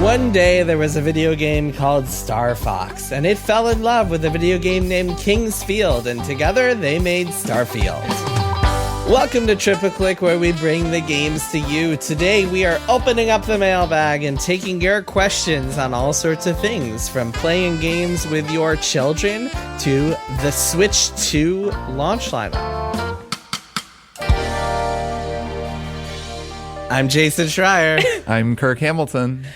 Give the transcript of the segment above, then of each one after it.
One day there was a video game called Star Fox, and it fell in love with a video game named King's Field, and together they made Starfield. Welcome to Triple Click, where we bring the games to you. Today we are opening up the mailbag and taking your questions on all sorts of things, from playing games with your children to the Switch 2 launch lineup. I'm Jason Schreier. I'm Kirk Hamilton.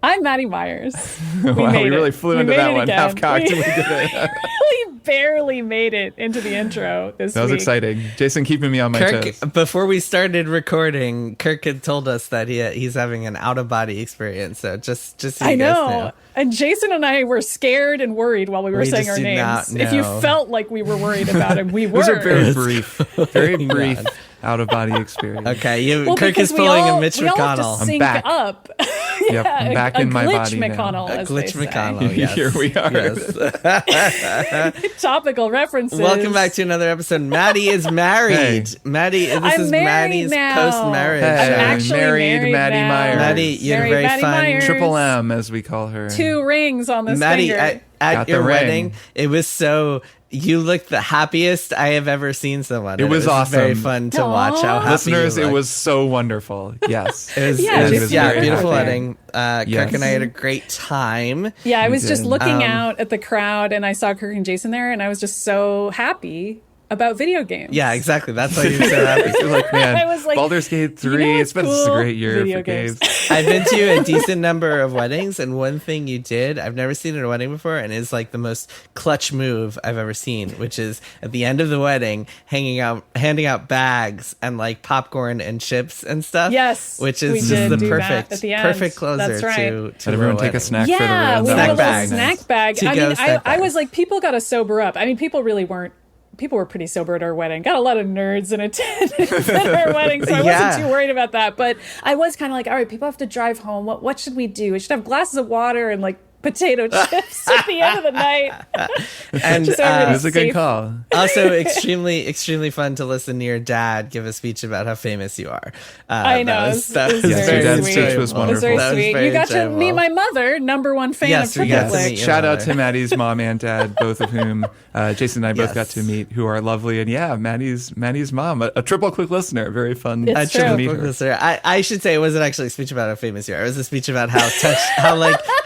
I'm Maddy Myers. We really flew into that one. Half-cocked. We did it. We barely made it into the intro this week. That was exciting. Jason keeping me on my toes. Before we started recording, Kirk had told us that he's having an out-of-body experience. So just so you guys know. And Jason and I were scared and worried while we were saying our names. If you felt like we were worried about him, we were. It was a very brief out-of-body experience. Okay, Kirk is pulling a Mitch McConnell. I'm back. Up. Yep, I'm back in my body McConnell, now. A glitch McConnell, yes. Here we are. Yes. Topical references. Welcome back to another episode. Maddy is married. Hey. Maddy, this is Maddy's post-marriage. Hey, I'm actually married Maddy now. Myers. Maddy, you had a very Maddy fun Myers. Triple M, as we call her. 2 rings on this Maddy, finger. at your wedding, it was so... You looked the happiest I have ever seen someone. It was awesome. Very fun to watch how happy Listeners, you it looked. was so wonderful. Yes. It was beautiful wedding. Kirk and I had a great time. Yeah, I was just looking out at the crowd and I saw Kirk and Jason there and I was just so happy about video games. Yeah, exactly. That's why you're so happy. You're like, man, I was like, Baldur's Gate 3, you know it's been cool? a great year Video for games. I've been to a decent number of weddings, and one thing you did, I've never seen at a wedding before, and is like the most clutch move I've ever seen, which is at the end of the wedding, handing out bags and like popcorn and chips and stuff. Yes, which is just the perfect closer That's right. to Let everyone a take a wedding. snack for the Yeah, road. we had a little bag. snack bag. I To-go mean, snack I bag. was like, people got to sober up. I mean, people really weren't. People were pretty sober at our wedding. Got a lot of nerds in attendance at our wedding, so I wasn't too worried about that. But I was kind of like, all right, people have to drive home. What should we do? We should have glasses of water and like potato chips at the end of the night. And Just It was a good call. Also, extremely fun to listen to your dad give a speech about how famous you are. I know. That was Yes, very your dad's sweet. speech was It was wonderful. very That was sweet. very You got to enjoyable. meet my mother, #1 fan Yes, of we Triple got to Click. meet your Shout out mother. to Maddie's mom and dad, both of whom Jason and I both got to meet, who are lovely. And yeah, Maddie's mom, a Triple Click listener, very fun It's to true. meet her. Listener. I should say it wasn't actually a speech about how famous you are. It was a speech about how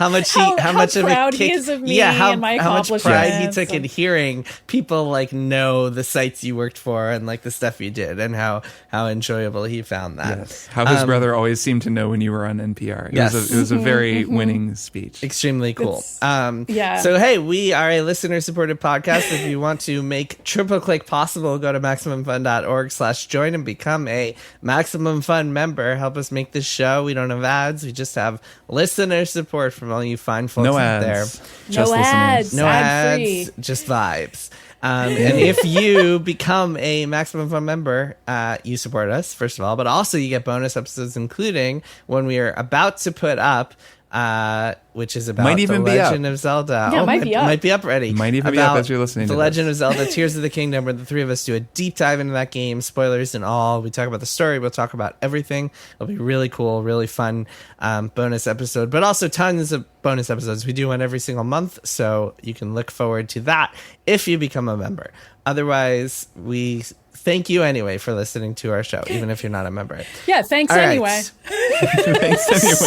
much of a proud he kick, is of me how and my much pride he accomplishments took in and- hearing people like know the sites you worked for and like the stuff you did, and how enjoyable he found that. Yes. How his brother always seemed to know when you were on NPR. It was a very winning speech. Extremely cool. Yeah. So, hey, we are a listener-supported podcast. If you want to make Triple Click possible, go to MaximumFun.org/join and become a Maximum Fun member. Help us make this show. We don't have ads. We just have listener support from all you fine folks No out there. ads. Just No listeners. ads. No Ad-free. ads, just vibes. And if you become a Maximum Fun member, you support us, first of all, but also you get bonus episodes, including one we are about to put up, which is about Might even The be up. Legend of Zelda. Yeah, it might be up. Might be up already. Might even be up as you're listening The to Legend this. of Zelda, Tears of the Kingdom, where the three of us do a deep dive into that game, spoilers and all. We talk about the story. We'll talk about everything. It'll be really cool, really fun bonus episode, but also tons of bonus episodes. We do one every single month, so you can look forward to that if you become a member. Otherwise, we thank you anyway for listening to our show, even if you're not a member. Yeah, thanks All right. anyway. Thanks anyway.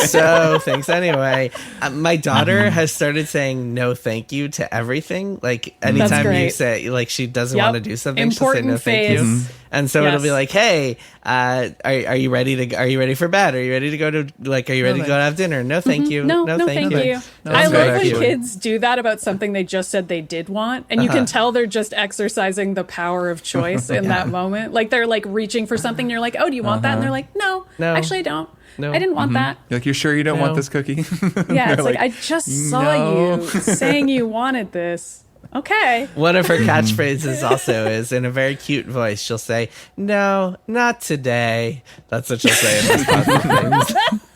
So thanks anyway. My daughter has started saying no thank you to everything. Like anytime you great. say like she doesn't Yep. want to do something, Important she'll say no thank phase. you. And so it'll be Yes. like, hey, are you ready for bed? Are you ready to go to are you ready to go to have dinner? No thank you. No, thank you. No, I that's love good, when actually. kids do that about something they just said they did want, and you can tell they're just exercising the power of choice in that moment. Like they're like reaching for something, and you're like, "Oh, do you want that?" And they're like, "No, No. actually, I don't. No. I didn't want that." You're like, you sure you don't No. want this cookie? Yeah, it's They're like I just saw "No." you saying you wanted this. Okay. One of her catchphrases also is in a very cute voice. She'll say, "No, not today." That's what she'll say in response to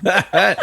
things.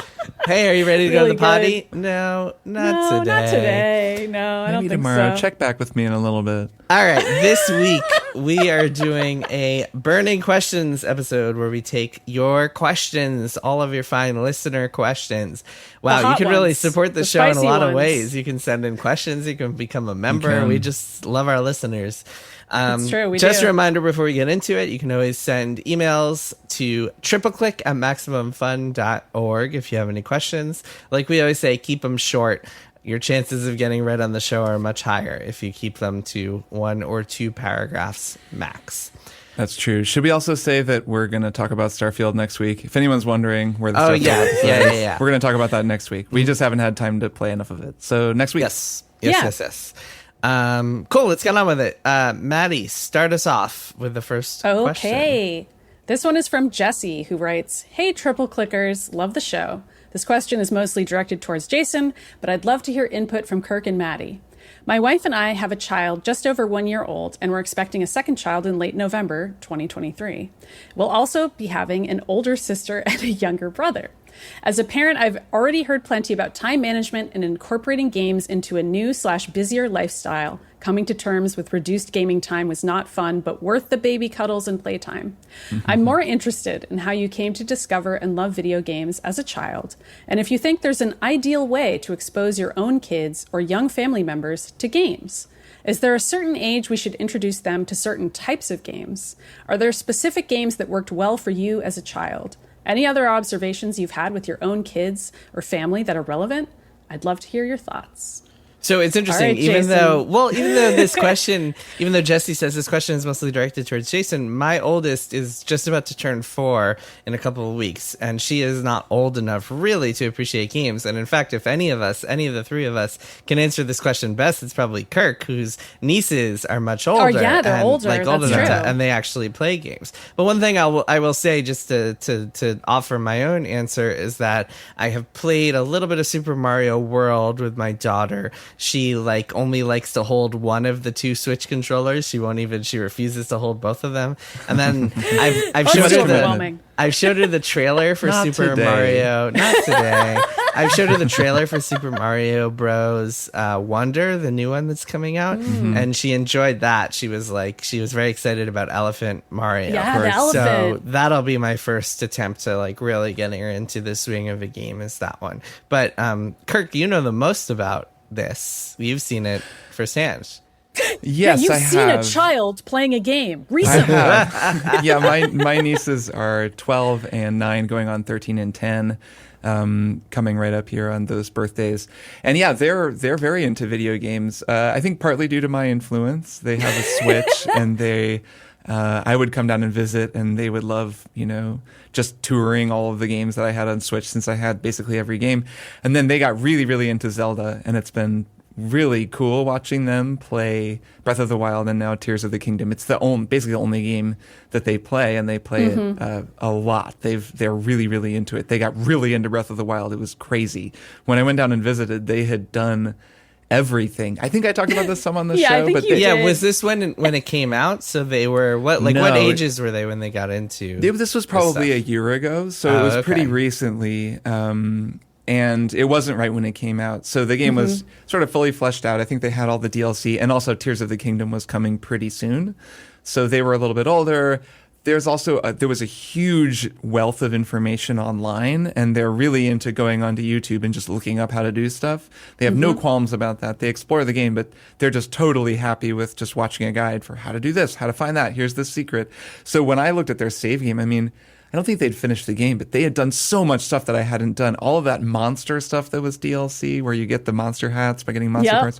Hey, are you ready to go to Really the potty? No, not today. Not today. No, I don't Maybe think tomorrow. so. Check back with me in a little bit. All right, this week we are doing a burning questions episode where we take your questions, all of your fine listener questions. Wow, you can really support the show in a lot of ways. You can send in questions, you can become a member. We just love our listeners. It's true. Just a reminder before we get into it, you can always send emails to tripleclick@maximumfun.org if you have any questions. Like we always say, keep them short. Your chances of getting read on the show are much higher if you keep them to 1 or 2 paragraphs max. That's true. Should we also say that we're going to talk about Starfield next week? If anyone's wondering where the Starfield episode is, we're going to talk about that next week. We just haven't had time to play enough of it. So next week. Yes. Cool, let's get on with it. Maddy, start us off with the first question. Okay. This one is from Jesse, who writes, "Hey, Triple Clickers, love the show. This question is mostly directed towards Jason, but I'd love to hear input from Kirk and Maddy. My wife and I have a child just over 1 year old, and we're expecting a second child in late November 2023. We'll also be having an older sister and a younger brother. As a parent, I've already heard plenty about time management and incorporating games into a new/busier lifestyle. Coming to terms with reduced gaming time was not fun, but worth the baby cuddles and playtime. I'm more interested in how you came to discover and love video games as a child, and if you think there's an ideal way to expose your own kids or young family members to games. Is there a certain age we should introduce them to certain types of games? Are there specific games that worked well for you as a child? Any other observations you've had with your own kids or family that are relevant? I'd love to hear your thoughts." So it's interesting, right, even Jason. though this question, even though Jesse says this question is mostly directed towards Jason, my oldest is just about to turn 4 in a couple of weeks, and she is not old enough really to appreciate games. And in fact, if any of the 3 of us can answer this question best, it's probably Kirk, whose nieces are much older. Oh yeah, they're older. Like older That's true. and they actually play games. But one thing I will say, just to offer my own answer, is that I have played a little bit of Super Mario World with my daughter. She only likes to hold one of the 2 Switch controllers. She refuses to hold both of them. And then I've showed her the trailer for Super Mario. Not today. I've showed her the trailer for Super Mario Bros. Wonder, the new one that's coming out, and she enjoyed that. She was very excited about Elephant Mario. Yeah, the elephant. So that'll be my first attempt to really getting her into the swing of a game, is that one. But Kirk, you know the most about this. You've seen it firsthand. Yes, you've I seen have. a child playing a game recently. I have. Yeah, my nieces are 12 and 9, going on 13 and 10, coming right up here on those birthdays. And yeah, they're very into video games. I think partly due to my influence. They have a Switch, and I would come down and visit, and they would love, just touring all of the games that I had on Switch, since I had basically every game. And then they got really, really into Zelda, and it's been really cool watching them play Breath of the Wild and now Tears of the Kingdom. It's basically the only game that they play, and they play it a lot. They're really, really into it. They got really into Breath of the Wild. It was crazy. When I went down and visited, they had done everything. I think I talked about this some on the show. I think but you did. Was this when it came out? So they were what ages were they when they got into? This was probably a year ago, so it was pretty recently. And it wasn't right when it came out. So the game was sort of fully fleshed out. I think they had all the DLC, and also Tears of the Kingdom was coming pretty soon. So they were a little bit older. There's also there was a huge wealth of information online, and they're really into going onto YouTube and just looking up how to do stuff. They have no qualms about that. They explore the game, but they're just totally happy with just watching a guide for how to do this, how to find that. Here's the secret. So when I looked at their save game, I don't think they'd finished the game, but they had done so much stuff that I hadn't done. All of that monster stuff that was DLC, where you get the monster hats by getting monster parts.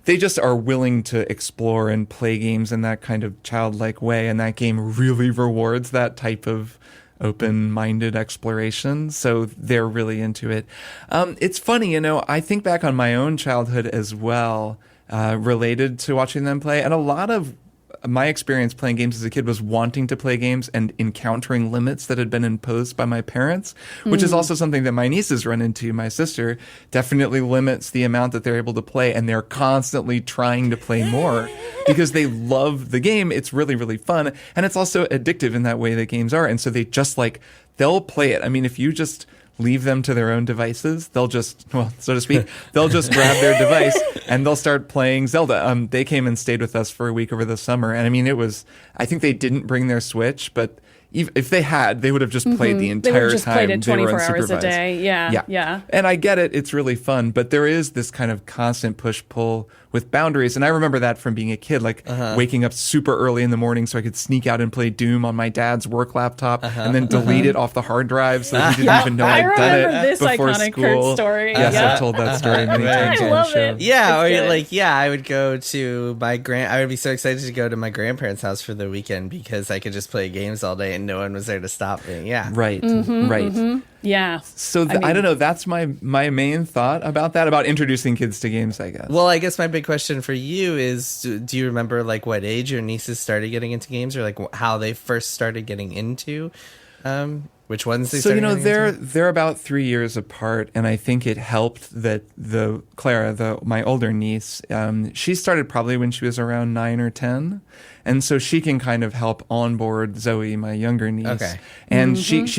They just are willing to explore and play games in that kind of childlike way, and that game really rewards that type of open-minded exploration, so they're really into it. It's funny, I think back on my own childhood as well, related to watching them play, and a lot of my experience playing games as a kid was wanting to play games and encountering limits that had been imposed by my parents, which is also something that my nieces run into. My sister definitely limits the amount that they're able to play, and they're constantly trying to play more because they love the game. It's really, really fun. And it's also addictive in that way that games are. And so they just they'll play it. If you just leave them to their own devices. They'll just, well, so to speak, they'll just grab their device and they'll start playing Zelda. They came and stayed with us for a week over the summer. And I mean, I think they didn't bring their Switch, but if they had, they would have just played the entire time. They would have just played it 24 hours a day. Yeah. And I get it. It's really fun. But there is this kind of constant push-pull with boundaries. And I remember that from being a kid, like waking up super early in the morning so I could sneak out and play Doom on my dad's work laptop and then delete it off the hard drive so that he didn't even know I'd done it this before iconic school. Kirk story. Yes, I've told that story many times I on love the show. it. Yeah, It's or good. I would go to I would be so excited to go to my grandparents' house for the weekend because I could just play games all day and no one was there to stop me. Yeah. Right. Yeah. So I don't know. That's my main thought about introducing kids to games, I guess. Well, I guess my big question for you is, do you remember like what age your nieces started getting into games, or like how they first started getting into which ones they started getting into? They're about 3 years apart, and I think it helped that Clara, my older niece, she started probably when she was around 9 or 10, and so she can kind of help onboard Zoe, my younger niece. Okay. And she's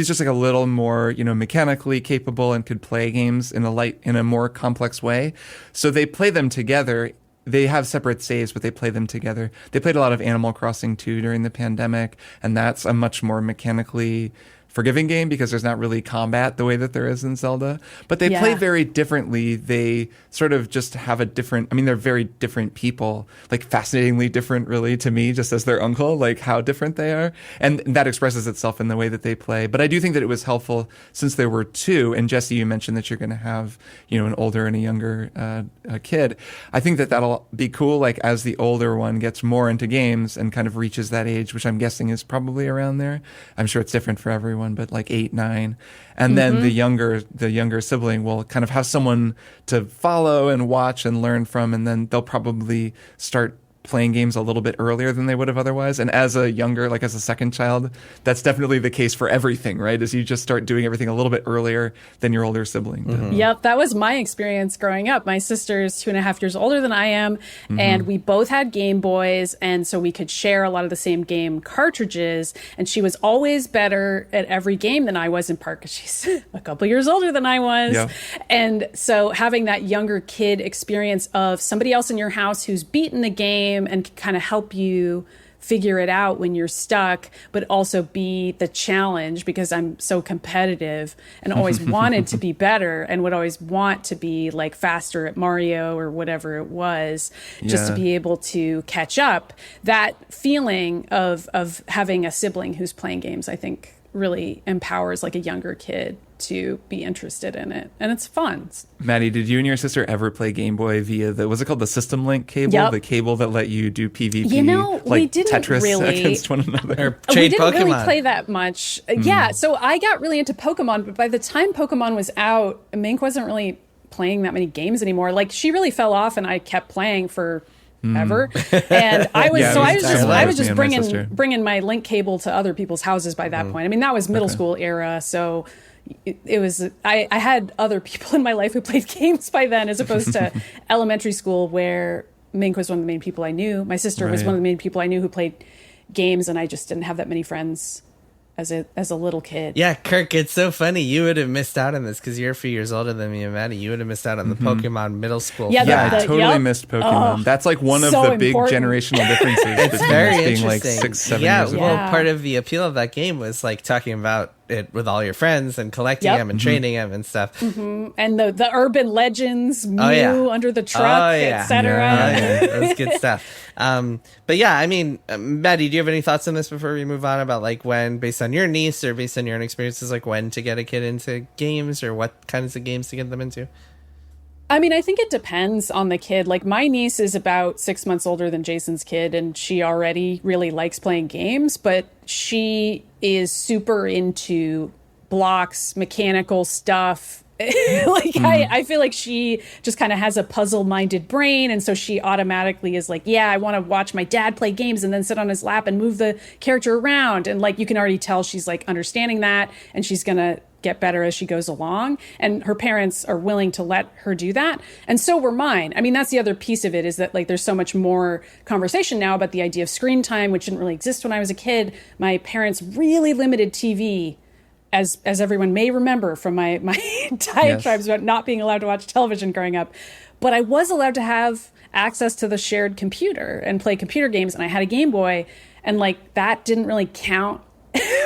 just like a little more, mechanically capable and could play games in a more complex way. So they play them together. They have separate saves, but they play them together. They played a lot of Animal Crossing 2 during the pandemic, and that's a much more mechanically forgiving game because there's not really combat the way that there is in Zelda. But they play very differently. They sort of just have they're very different people, like fascinatingly different really to me, just as their uncle, like how different they are. And that expresses itself in the way that they play. But I do think that it was helpful since there were two, and Jesse, you mentioned that you're going to have, an older and a younger kid. I think that that'll be cool, like as the older one gets more into games and kind of reaches that age, which I'm guessing is probably around there. I'm sure it's different for everyone, but like 8, 9. And then the younger sibling will kind of have someone to follow and watch and learn from, and then they'll probably start playing games a little bit earlier than they would have otherwise. And as a second child, that's definitely the case for everything, right? As you just start doing everything a little bit earlier than your older sibling did. Yep, that was my experience growing up. My sister's 2.5 years older than I am, and we both had Game Boys, and so we could share a lot of the same game cartridges, and she was always better at every game than I was, in part because she's a couple years older than I was. Yeah. And so having that younger kid experience of somebody else in your house who's beaten the game and can kind of help you figure it out when you're stuck, but also be the challenge, because I'm so competitive and always wanted to be better and would always want to be like faster at Mario or whatever it was, just to be able to catch up. That feeling of having a sibling who's playing games, I think really empowers like a younger kid to be interested in it, and it's fun. Maddy, did you and your sister ever play Game Boy via was it called the System Link cable? Yep. The cable that let you do PvP, we didn't Tetris really against one another. Or we trade didn't Pokemon. really play that much. Yeah, so I got really into Pokemon, but by the time Pokemon was out, Mink wasn't really playing that many games anymore. Like, she really fell off, and I kept playing for ever. And I was I was just bringing my Link cable to other people's houses by that point. I mean, that was middle school era, so it was I had other people in my life who played games by then, as opposed to elementary school, where Mink was one of the main people I knew. My sister was one of the main people I knew who played games, and I just didn't have that many friends as a little kid. Yeah, Kirk, it's so funny. You would have missed out on this because you're a few years older than me and Maddy. You would have missed out on the Pokemon middle school. Yeah, I totally missed Pokemon. That's like one of the big important. generational differences. It's very being interesting. like 6, 7 yeah, years ago. well, part of the appeal of that game was like talking about it with all your friends and collecting them and training them and stuff. And the urban legends, Mew under the truck, etc. That was good stuff. But yeah, I mean, Maddy, do you have any thoughts on this before we move on about like when, based on your niece or based on your own experiences, like when to get a kid into games or what kinds of games to get them into? I mean, I think it depends on the kid. Like, my niece is about 6 months older than Jason's kid, and she already really likes playing games, but she is super into blocks, mechanical stuff. I feel like she just kind of has a puzzle-minded brain, and so she automatically is like, yeah, I want to watch my dad play games and then sit on his lap and move the character around. And like, you can already tell she's like understanding that, and she's gonna get better as she goes along, and her parents are willing to let her do that, and so were mine. I mean, that's the other piece of it, is that like there's so much more conversation now about the idea of screen time, which didn't really exist when I was a kid. My parents really limited TV as everyone may remember from my diatribes about not being allowed to watch television growing up, but I was allowed to have access to the shared computer and play computer games, and I had a Game Boy, and like that didn't really count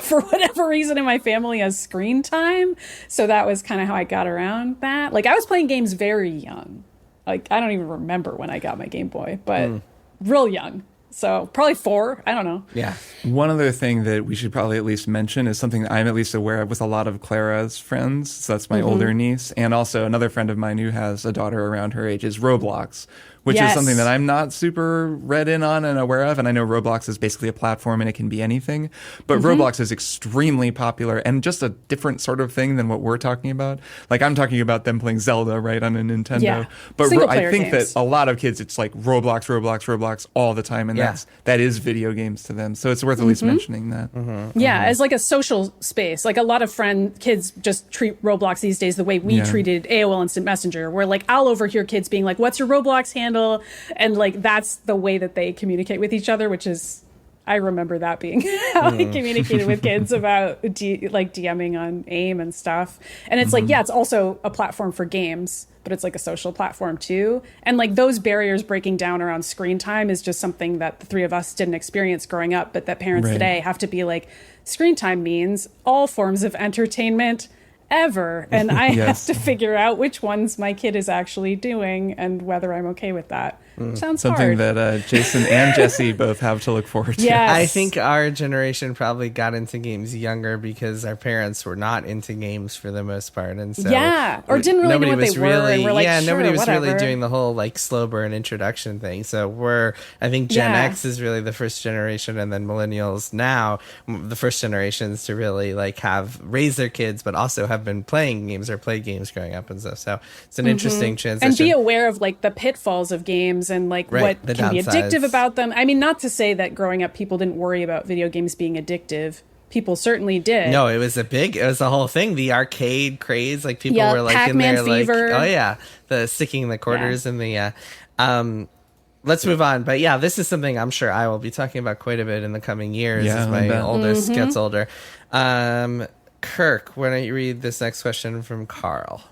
for whatever reason in my family as screen time. So that was kind of how I got around that. Like I was playing games very young. Like I don't even remember when I got my Game Boy, but real young. So probably 4. I don't know. Yeah. One other thing that we should probably at least mention is something that I'm at least aware of with a lot of Clara's friends. So that's my older niece. And also another friend of mine who has a daughter around her age is Roblox, which is something that I'm not super read in on and aware of. And I know Roblox is basically a platform and it can be anything. But Roblox is extremely popular and just a different sort of thing than what we're talking about. Like I'm talking about them playing Zelda, right, on a Nintendo. Yeah. But I think games. that a lot of kids, it's like Roblox all the time. And that is video games to them. So it's worth at least mentioning that. As like a social space. Like a lot of kids just treat Roblox these days the way we treated AOL Instant Messenger, where like I'll overhear kids being like, what's your Roblox handle? And like that's the way that they communicate with each other, which is, I remember that being how I communicated with kids about DMing on AIM and stuff. And it's like, it's also a platform for games, but it's like a social platform too. And like those barriers breaking down around screen time is just something that the three of us didn't experience growing up, but that parents today have to be like, screen time means all forms of entertainment ever, and I have to figure out which ones my kid is actually doing and whether I'm okay with that. Sounds something hard. that Jason and Jesse both have to look forward to. Yes. I think our generation probably got into games younger because our parents were not into games for the most part, and so or didn't really know what they were. And we're like, nobody was whatever. really doing the whole like slow burn introduction thing. So I think Gen X is really the first generation, and then millennials now the first generations to really like have raised their kids, but also have been playing games or played games growing up and stuff. So it's an interesting transition. And be aware of like the pitfalls of games and like what can be addictive about them. I mean, not to say that growing up people didn't worry about video games being addictive. People certainly did. No, it was a whole thing. The arcade craze, like people were like Pac-Man in there, fever. like, oh yeah, the sticking the quarters in the. Let's move on. But yeah, this is something I'm sure I will be talking about quite a bit in the coming years as my oldest gets older. Kirk, why don't you read this next question from Carl?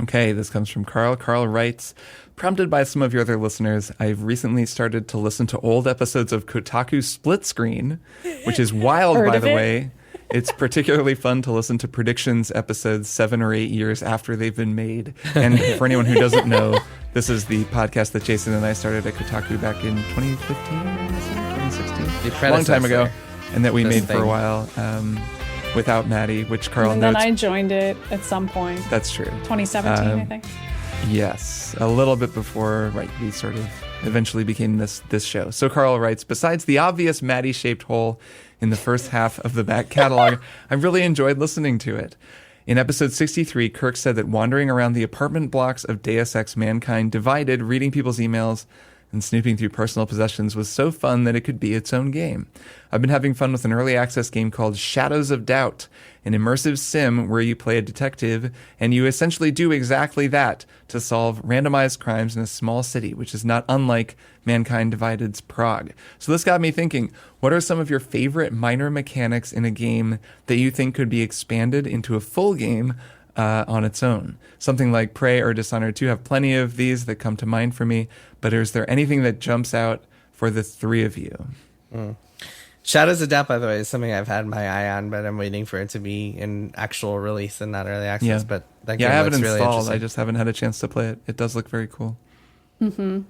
Okay, this comes from Carl. Carl writes, prompted by some of your other listeners, I've recently started to listen to old episodes of Kotaku Split Screen, which is wild, by the way. It's particularly fun to listen to predictions episodes 7 or 8 years after they've been made. And for anyone who doesn't know, this is the podcast that Jason and I started at Kotaku back in 2015, 2016? A long time ago, and that we made for a while. Without Maddy, which Carl and notes. Then I joined it at some point. That's true. 2017, I think. Yes, a little bit before we sort of eventually became this show. So Carl writes, besides the obvious Maddy-shaped hole in the first half of the back catalog, I really enjoyed listening to it. In episode 63, Kirk said that wandering around the apartment blocks of Deus Ex Mankind Divided, reading people's emails, and snooping through personal possessions was so fun that it could be its own game. I've been having fun with an early access game called Shadows of Doubt, an immersive sim where you play a detective and you essentially do exactly that to solve randomized crimes in a small city, which is not unlike Mankind Divided's Prague. So this got me thinking, what are some of your favorite minor mechanics in a game that you think could be expanded into a full game on its own? Something like Prey or Dishonored 2 have plenty of these that come to mind for me, but is there anything that jumps out for the three of you? Shadows of Doubt, by the way, is something I've had my eye on, but I'm waiting for it to be in actual release and not early access. But that game I have it looks really installed. interesting. I just haven't had a chance to play it. It does look very cool. Mm-hmm.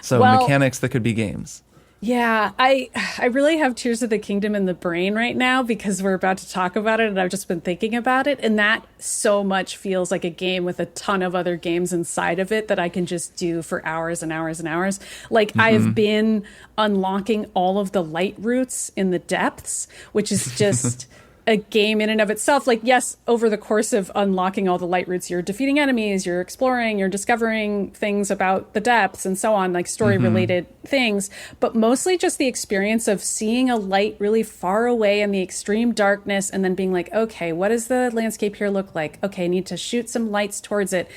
So mechanics that could be games. Yeah, I really have Tears of the Kingdom in the brain right now because we're about to talk about it and I've just been thinking about it. And that so much feels like a game with a ton of other games inside of it that I can just do for hours and hours and hours. Like I have been unlocking all of the light routes in the depths, which is just a game in and of itself. Like, yes, over the course of unlocking all the light routes, you're defeating enemies, you're exploring, you're discovering things about the depths and so on, like story related things, but mostly just the experience of seeing a light really far away in the extreme darkness and then being like, okay, what does the landscape here look like? Okay, I need to shoot some lights towards it.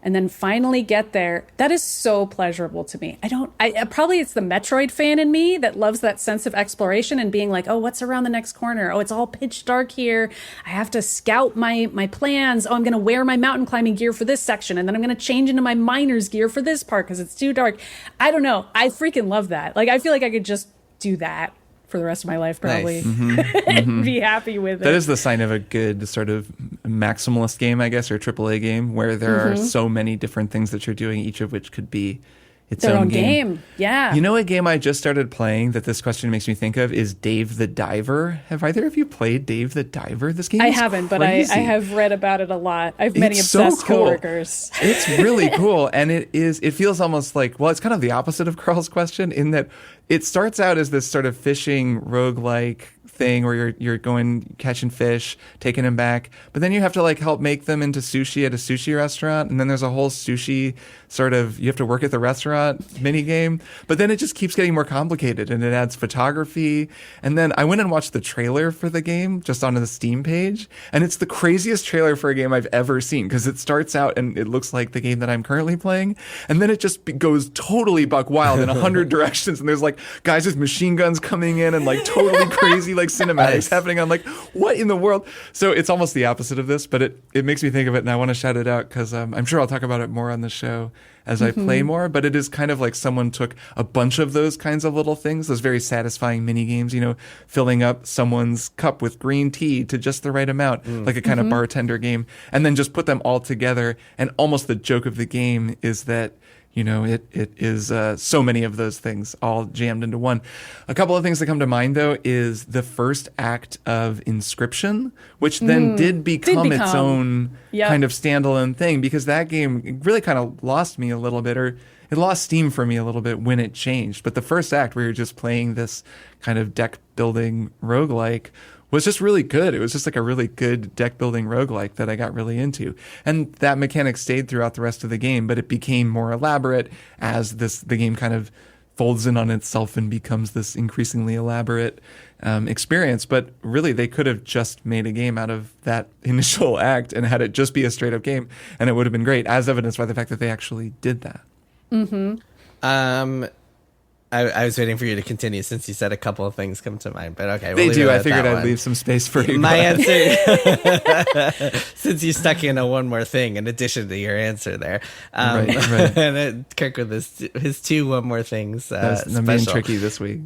and then finally get there, that is so pleasurable to me. I probably it's the Metroid fan in me that loves that sense of exploration and being like, oh, what's around the next corner? Oh, it's all pitch dark here. I have to scout my plans. Oh, I'm going to wear my mountain climbing gear for this section, and then I'm going to change into my miner's gear for this part because it's too dark. I don't know. I freaking love that. Like, I feel like I could just do that for the rest of my life, probably. Nice. And be happy with it. That is the sign of a good sort of maximalist game, I guess, or AAA game, where there are so many different things that you're doing, each of which could be its their own game. Yeah. You know, a game I just started playing that this question makes me think of is Dave the Diver. Have either of you played Dave the Diver? This game I haven't, but I have read about it a lot. I have many obsessed coworkers. It's really cool. And it feels almost like, well, it's kind of the opposite of Carl's question in that it starts out as this sort of fishing roguelike thing where you're going catching fish, taking them back, but then you have to like help make them into sushi at a sushi restaurant, and then there's a whole sushi sort of you have to work at the restaurant mini game, but then it just keeps getting more complicated and it adds photography. And then I went and watched the trailer for the game just on the Steam page, and it's the craziest trailer for a game I've ever seen because it starts out and it looks like the game that I'm currently playing, and then it just goes totally buck wild in 100 directions, and there's like guys with machine guns coming in and like totally crazy like cinematics happening. I'm like, what in the world? So it's almost the opposite of this, but it makes me think of it, and I want to shout it out because I'm sure I'll talk about it more on the show as I play more. But it is kind of like someone took a bunch of those kinds of little things, those very satisfying mini games, you know, filling up someone's cup with green tea to just the right amount, like a kind of bartender game, and then just put them all together. And almost the joke of the game is that, you know, it is so many of those things all jammed into one. A couple of things that come to mind, though, is the first act of Inscription, which then did become its own kind of standalone thing, because that game really kind of lost me a little bit, or it lost steam for me a little bit when it changed. But the first act, where you're just playing this kind of deck building roguelike, was just really good. It was just like a really good deck building roguelike that I got really into. And that mechanic stayed throughout the rest of the game, but it became more elaborate as the game kind of folds in on itself and becomes this increasingly elaborate experience. But really, they could have just made a game out of that initial act and had it just be a straight up game, and it would have been great, as evidenced by the fact that they actually did that. I was waiting for you to continue since you said a couple of things come to mind, but okay. They do. I figured I'd leave some space for you. My answer, since you stuck in a one more thing in addition to your answer there. Right. And Kirk with his two one more things. I'm being tricky this week.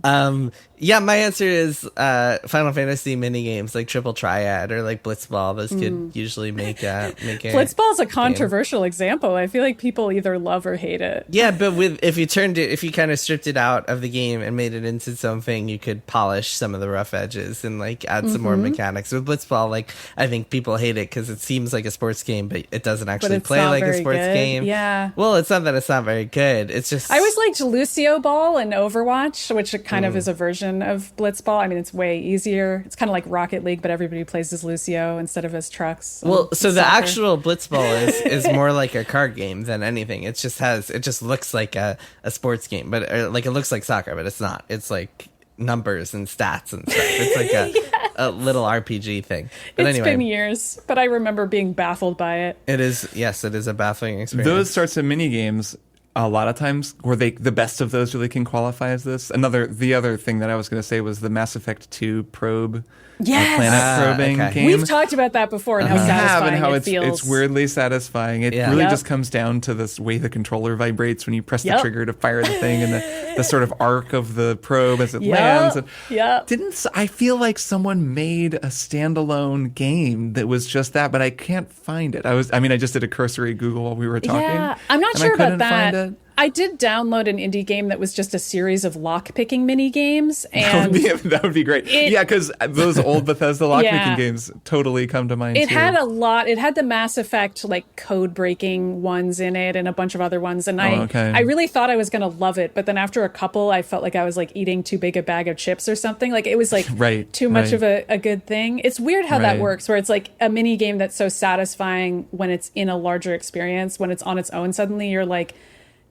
Yeah, my answer is Final Fantasy mini games like Triple Triad or like Blitzball. Those could usually make it. Blitzball's a controversial example. I feel like people either love or hate it. Yeah, but if you kind of stripped it out of the game and made it into something, you could polish some of the rough edges and like add some more mechanics. With Blitzball, like I think people hate it because it seems like a sports game, but it doesn't actually play like a sports game. Yeah. Well, it's not that it's not very good. It's just I always liked Lucio Ball in Overwatch, which kind of is a version of Blitzball. I mean, it's way easier. It's kind of like Rocket League, but everybody plays as Lucio instead of as trucks. Well, so the actual Blitzball is more like a card game than anything. It just looks like a sports game, but like it looks like soccer, but it's not. It's like numbers and stats and stuff. It's like a little RPG thing. But it's been years, but I remember being baffled by it. It is a baffling experience. Those sorts of mini games, a lot of times, the best of those really can qualify as this. The other thing that I was going to say was the Mass Effect 2 Probe. Yes. Planet probing game. We've talked about that before and how satisfying and how it feels. It's weirdly satisfying. It really just comes down to this way the controller vibrates when you press the trigger to fire the thing, and the sort of arc of the probe as it lands. And I feel like someone made a standalone game that was just that, but I can't find it. I just did a cursory Google while we were talking. Yeah, I'm not sure about that. I did download an indie game that was just a series of lock-picking mini games, and that would be great. Because those old Bethesda lock-picking games totally come to mind. It had a lot. It had the Mass Effect like code-breaking ones in it, and a bunch of other ones. And I really thought I was going to love it, but then after a couple, I felt like I was like eating too big a bag of chips or something. Like it was like too much of a good thing. It's weird how that works, where it's like a mini game that's so satisfying when it's in a larger experience. When it's on its own, suddenly you're like,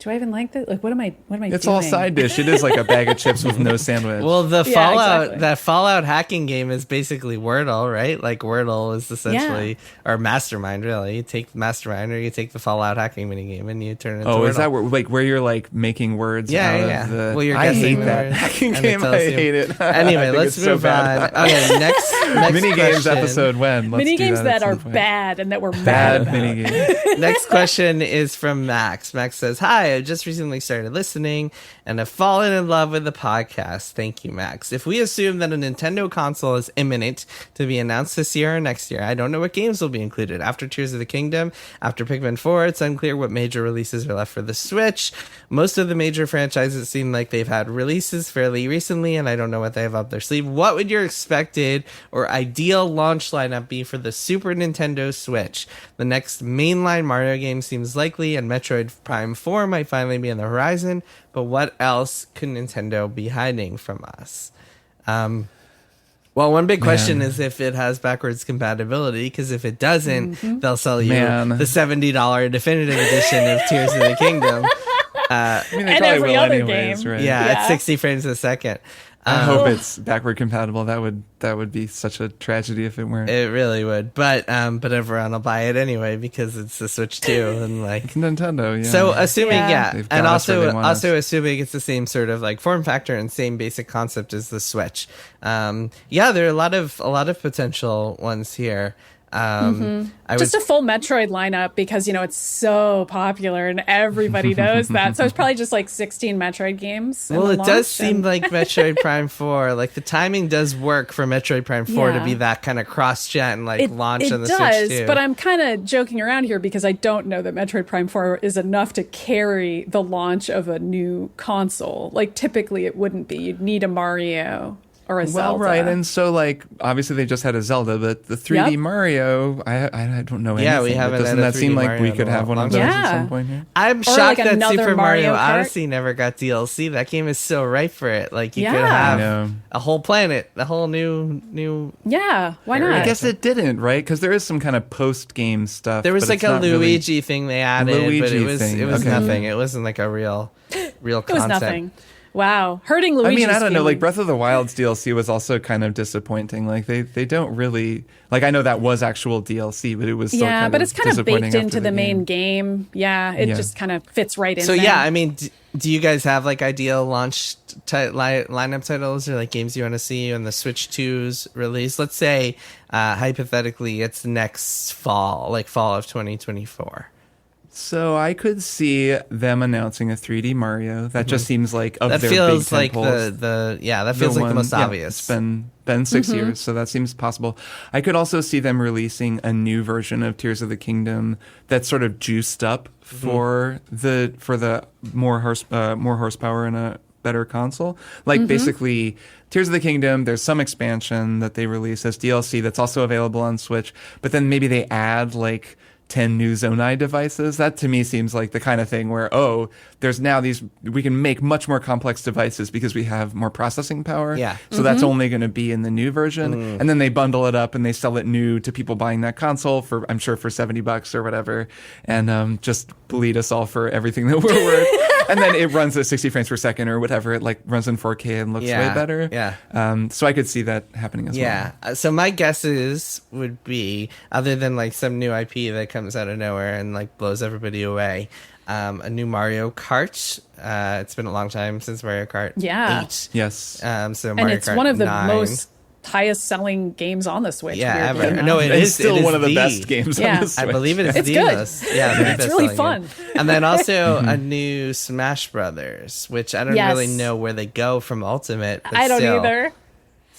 do I even like that? Like, what am I It's doing? all side dish. It is like a bag of chips with no sandwich. Well, exactly. that Fallout hacking game is basically Wordle, right? Like Wordle is essentially, or Mastermind, really. You take Mastermind or you take the Fallout hacking minigame and you turn it into Wordle. Is that where you're like making words out of the... Well, you're I guessing hate that words, hacking and it game. tells I you. hate it. Anyway, let's move on. Okay, next Mini games question. episode when? Let's Mini do games that at are some point. bad and that we're Bad mad about. mini games. Next question is from Max. Max says, "Hi, I just recently started listening and have fallen in love with the podcast. Thank you, Max. If we assume that a Nintendo console is imminent to be announced this year or next year, I don't know what games will be included. After Tears of the Kingdom, after Pikmin 4, it's unclear what major releases are left for the Switch. Most of the major franchises seem like they've had releases fairly recently, and I don't know what they have up their sleeve. What would your expected or ideal launch lineup be for the Super Nintendo Switch? The next mainline Mario game seems likely, and Metroid Prime 4 might finally be on the horizon, but what else could Nintendo be hiding from us?" Well, one big question is if it has backwards compatibility, because if it doesn't, they'll sell you the $70 definitive edition of Tears of the Kingdom. I mean, they And probably every will other anyways, game. right? Yeah, Yeah. at 60 frames a second. I hope it's backward compatible. That would be such a tragedy if it weren't. It really would, but everyone will buy it anyway because it's the Switch 2 and like Nintendo, yeah. So assuming, Yeah. They've and got us where they want us. also assuming it's the same sort of like form factor and same basic concept as the Switch. Yeah, there are a lot of potential ones here. Just a full Metroid lineup because, it's so popular and everybody knows that. So it's probably just like 16 Metroid games. in Well, the it does launch, seem and- like Metroid Prime 4, like the timing does work for Metroid Prime 4 to Yeah. be that kind of cross-gen like launch on the Switch does, 2. but I'm kind of joking around here because I don't know that Metroid Prime 4 is enough to carry the launch of a new console. Like typically it wouldn't be. You'd need a Mario or a Zelda. Well, right, and so like obviously they just had a Zelda, but the 3D Yep. Mario, I don't know anything. Yeah, we but haven't doesn't had a that seem 3D like Mario we in could a have one of those long time. at Yeah. some point here? I'm Or shocked like that another Super Mario Mario Kart. Odyssey never got DLC. That game is so ripe for it. Like you could Yeah. have I know. a whole planet, a whole new. Yeah, why not? I guess it didn't, right? Because there is some kind of post-game stuff. There was but like it's a not really- Luigi thing they added, but Luigi it was thing, okay. nothing. It wasn't like a real It concept. was nothing. Wow. Hurting Luigi's I mean, I don't know. Like feelings. Breath of the Wild's DLC was also kind of disappointing. Like they don't really like. I know that was actual DLC, but it was still Yeah, kind but of it's kind of disappointing baked after into the main game. Yeah, it Yeah. just kind of fits right in So there. yeah, I mean, do you guys have like ideal launch lineup titles or like games you want to see on the Switch 2's release? Let's say hypothetically it's next fall, like fall of 2024. So I could see them announcing a 3D Mario. That just seems like of That their feels big like tentpoles. that feels like the most obvious. It's been 6 years, so that seems possible. I could also see them releasing a new version of Tears of the Kingdom that's sort of juiced up for the more horsepower and a better console. Like basically Tears of the Kingdom, there's some expansion that they release as DLC that's also available on Switch, but then maybe they add like 10 new Zonai devices. That to me seems like the kind of thing where, there's now we can make much more complex devices because we have more processing power. Yeah. So that's only going to be in the new version. And then they bundle it up and they sell it new to people buying that console for, I'm sure, for $70 or whatever. And just bleed us all for everything that we're worth. And then it runs at 60 frames per second or whatever. It like runs in 4K and looks way better. Yeah. So I could see that happening as well. Yeah. So my guesses would be, other than like some new IP that comes out of nowhere and like blows everybody away, a new Mario Kart. It's been a long time since Mario Kart 8. Yes. So and Mario it's Kart one of the 9. most highest selling games on the Switch. Yeah, weirdly ever. enough. No, it It's is still it is one of the best games Yeah. on the Switch. I believe it is It's the good. most. Yeah, the It's best really selling game. fun. And then also a new Smash Brothers, which I don't Yes. really know where they go from Ultimate. But I don't still, either.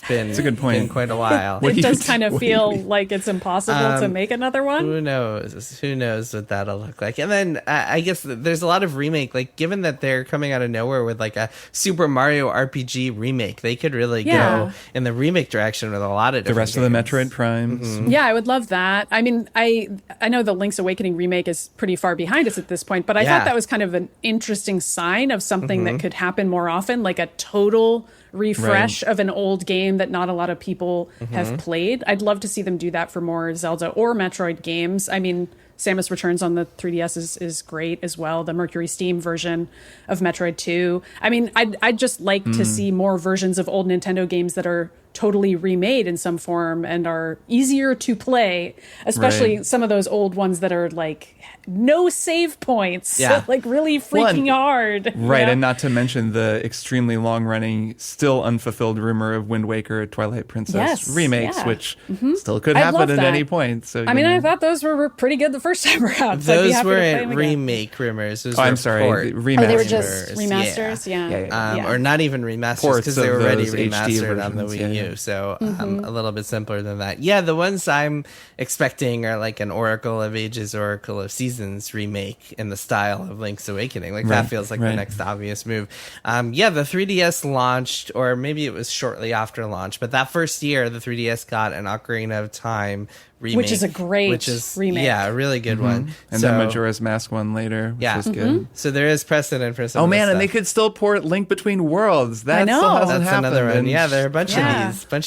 It's a good point. been quite a while. It does kind of feel like it's impossible to make another one. Who knows? Who knows what that'll look like? And then I guess there's a lot of remake. Like, given that they're coming out of nowhere with like a Super Mario RPG remake, they could really go in the remake direction with a lot of The different rest of the games. Metroid Primes. Yeah, I would love that. I mean, I know the Link's Awakening remake is pretty far behind us at this point, but I thought that was kind of an interesting sign of something that could happen more often, like a total refresh of an old game that not a lot of people have played. I'd love to see them do that for more Zelda or Metroid games. I mean, Samus Returns on the 3DS is great as well. The Mercury Steam version of Metroid 2. I mean, I'd just like to see more versions of old Nintendo games that are totally remade in some form and are easier to play, especially some of those old ones that are like no save points, like really freaking hard. Right, and not to mention the extremely long-running, still unfulfilled rumor of Wind Waker, Twilight Princess remakes, which still could happen at any point. So I mean, I thought those were pretty good the first time around. So those weren't remake rumors. Those I'm sorry, remasters. They were just remasters, or not even remasters because they were already remastered on the Wii U. So a little bit simpler than that. Yeah, the ones I'm expecting are like an Oracle of Ages, Oracle of Seasons remake in the style of Link's Awakening. Like that feels like the next obvious move. The 3DS launched, or maybe it was shortly after launch, but that first year the 3DS got an Ocarina of Time remake, which is a great remake. Yeah, a really good one. And then Majora's Mask one later, which was good. So there is precedent for some. Oh man, and they could still port Link Between Worlds. That still hasn't happened. Another one. Yeah, there are a bunch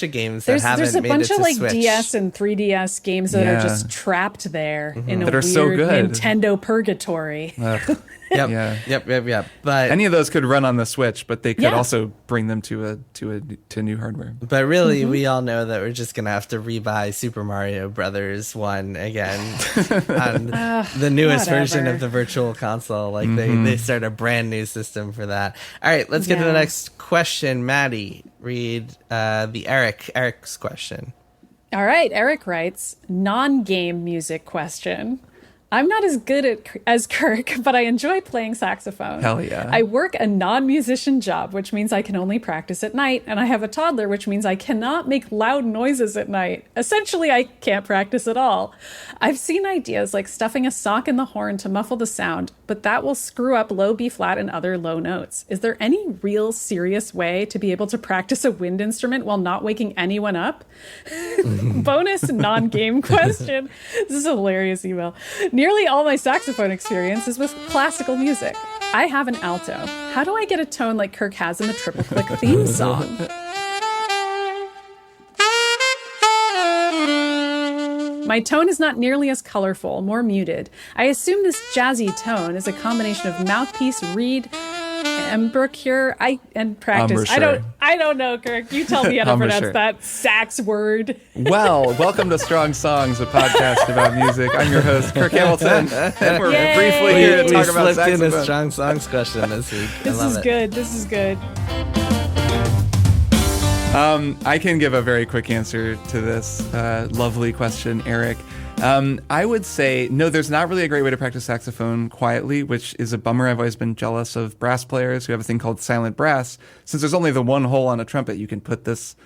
of games that haven't made it to Switch. There's a bunch of like DS and 3DS games that are just trapped there in a that are weird so good. Nintendo purgatory. Yep. But any of those could run on the Switch, but they could also bring them to new hardware. But really, we all know that we're just gonna have to rebuy Super Mario Brothers 1 again on the newest version of the Virtual Console. Like they start a brand new system for that. All right, let's get to the next question. Maddy, read Eric's question. All right, Eric writes, non-game music question. I'm not as good as Kirk, but I enjoy playing saxophone. Hell yeah. I work a non-musician job, which means I can only practice at night, and I have a toddler, which means I cannot make loud noises at night. Essentially, I can't practice at all. I've seen ideas like stuffing a sock in the horn to muffle the sound, but that will screw up low B flat and other low notes. Is there any real serious way to be able to practice a wind instrument while not waking anyone up? Bonus non-game question. This is a hilarious email. Nearly all my saxophone experience is with classical music. I have an alto. How do I get a tone like Kirk has in the Triple Click theme song? My tone is not nearly as colorful, more muted. I assume this jazzy tone is a combination of mouthpiece, reed, embouchure, and practice. I don't know, Kirk. You tell me how to pronounce that sax word. Well, welcome to Strong Songs, a podcast about music. I'm your host, Kirk Hamilton, and we're briefly here to talk about saxophone. We slipped in a Strong Songs question this week. This is good. I can give a very quick answer to this lovely question, Eric. I would say, no, there's not really a great way to practice saxophone quietly, which is a bummer. I've always been jealous of brass players who have a thing called silent brass. Since there's only the one hole on a trumpet, you can put this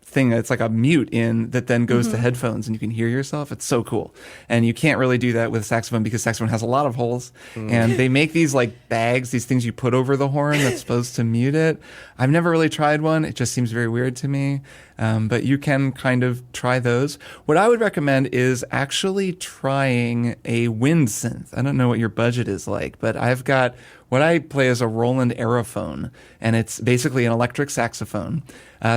thing that's like a mute in that then goes to headphones and you can hear yourself. It's so cool. And you can't really do that with saxophone because saxophone has a lot of holes. And they make these like bags, these things you put over the horn that's supposed to mute it. I've never really tried one. It just seems very weird to me. But you can kind of try those. What I would recommend is actually trying a wind synth. I don't know what your budget is like, but I've got what I play is a Roland Aerophone, and it's basically an electric saxophone.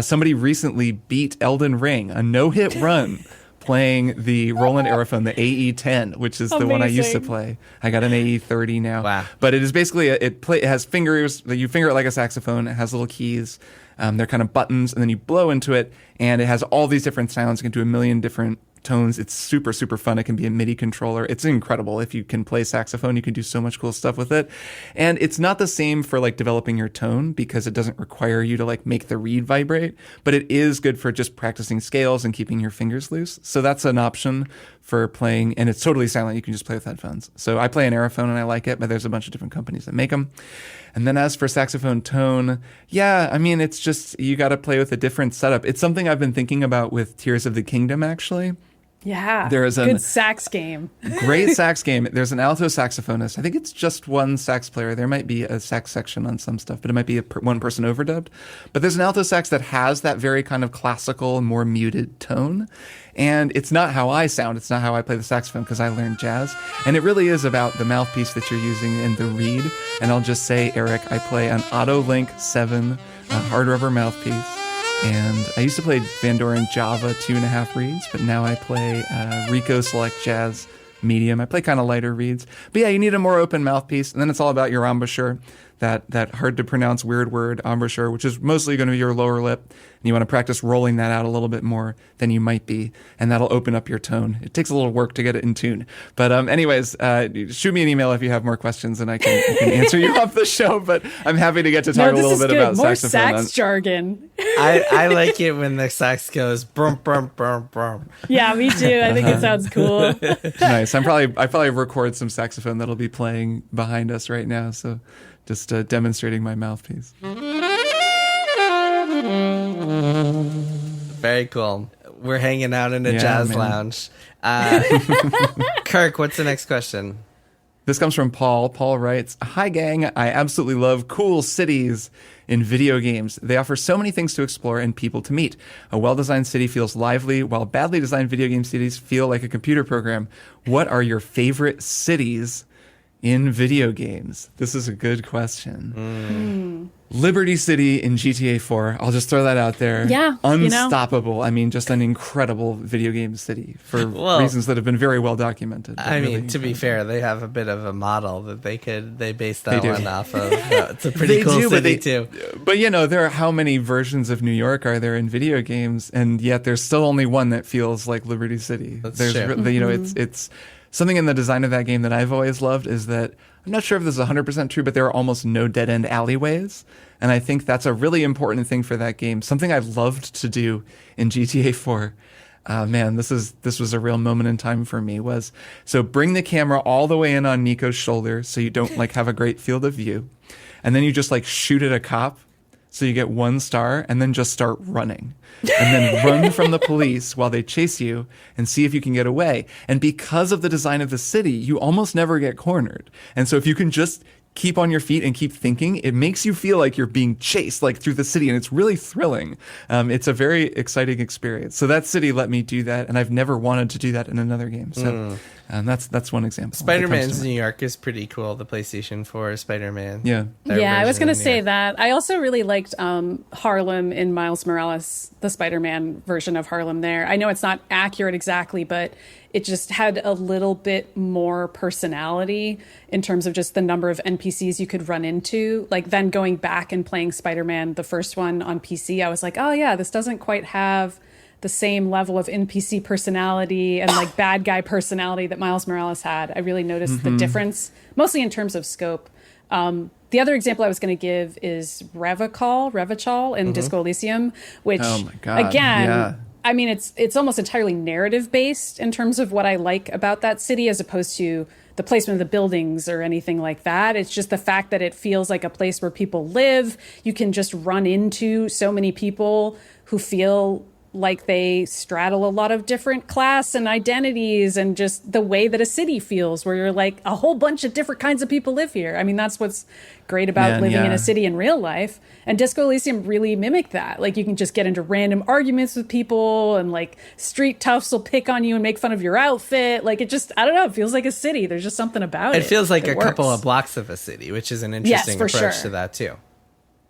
Somebody recently beat Elden Ring, a no-hit run, playing the Roland Aerophone, the AE10, which is the one I used to play. I got an AE30 now. Wow. But it is basically, it has fingers, you finger it like a saxophone, it has little keys. They're kind of buttons, and then you blow into it, and it has all these different sounds. It can do a million different tones. It's super, super fun. It can be a MIDI controller. It's incredible. If you can play saxophone, you can do so much cool stuff with it. And it's not the same for like developing your tone because it doesn't require you to like make the reed vibrate, but it is good for just practicing scales and keeping your fingers loose. So that's an option for playing, and it's totally silent. You can just play with headphones. So I play an Aerophone and I like it, but there's a bunch of different companies that make them. And then as for saxophone tone, yeah, I mean, it's just, you got to play with a different setup. It's something I've been thinking about with Tears of the Kingdom, actually. Yeah, there is a good sax game. Great sax game. There's an alto saxophonist. I think it's just one sax player. There might be a sax section on some stuff, but it might be one person overdubbed. But there's an alto sax that has that very kind of classical, more muted tone. And it's not how I sound. It's not how I play the saxophone because I learned jazz. And it really is about the mouthpiece that you're using in the reed. And I'll just say, Eric, I play an Auto Link 7 hard rubber mouthpiece. And I used to play Van Doren Java 2.5 reeds, but now I play Rico Select Jazz medium. I play kind of lighter reeds. But yeah, you need a more open mouthpiece. And then it's all about your embouchure, that hard to pronounce weird word, embouchure, which is mostly going to be your lower lip. And you want to practice rolling that out a little bit more than you might be. And that'll open up your tone. It takes a little work to get it in tune. But anyways, shoot me an email if you have more questions and I can answer you off the show. But I'm happy to get to talk a little bit about more saxophone. Sax jargon. I like it when the sax goes brum brum brum brum. Yeah, me too. I think it sounds cool. Nice. I probably record some saxophone that'll be playing behind us right now. So just demonstrating my mouthpiece. Very cool. We're hanging out in a jazz lounge. Kirk, what's the next question? This comes from Paul. Paul writes, "Hi, gang. I absolutely love cool cities in video games. They offer so many things to explore and people to meet. A well-designed city feels lively, while badly designed video game cities feel like a computer program. What are your favorite cities in video games?" This is a good question. Liberty City in GTA 4. I'll just throw that out there. Yeah. Unstoppable. I mean, just an incredible video game city for reasons that have been very well documented. I mean, to be fair, they have a bit of a model that they base that one off of. It's a pretty cool city too. But there are how many versions of New York are there in video games, and yet there's still only one that feels like Liberty City. That's true. Mm-hmm. It's something in the design of that game that I've always loved is that I'm not sure if this is 100% true, but there are almost no dead-end alleyways. And I think that's a really important thing for that game. Something I loved to do in GTA 4. Man, this was a real moment in time for me. So bring the camera all the way in on Nico's shoulder so you don't have a great field of view. And then you just shoot at a cop so you get 1 star, and then just start running. And then run from the police while they chase you and see if you can get away. And because of the design of the city, you almost never get cornered. And so if you can just keep on your feet and keep thinking, it makes you feel like you're being chased through the city, and it's really thrilling. It's a very exciting experience. So that city let me do that, and I've never wanted to do that in another game. So that's one example. Spider-Man's New York is pretty cool. The PlayStation 4 Spider-Man. Yeah. I was going to say that. I also really liked Harlem in Miles Morales, the Spider-Man version of Harlem there. I know it's not accurate exactly, but it just had a little bit more personality in terms of just the number of NPCs you could run into. Then going back and playing Spider-Man, the first one on PC, I was like, oh yeah, this doesn't quite have the same level of NPC personality and bad guy personality that Miles Morales had. I really noticed the difference, mostly in terms of scope. The other example I was going to give is Revachol in Disco Elysium, which, again, I mean, it's almost entirely narrative based in terms of what I like about that city, as opposed to the placement of the buildings or anything like that. It's just the fact that it feels like a place where people live. You can just run into so many people who feel like they straddle a lot of different class and identities, and just the way that a city feels, where you're a whole bunch of different kinds of people live here. I mean, that's what's great about living in a city in real life. And Disco Elysium really mimicked that. You can just get into random arguments with people, and street toughs will pick on you and make fun of your outfit. It just, I don't know, it feels like a city. There's just something about it. It feels like a couple of blocks of a city, which is an interesting approach to that too.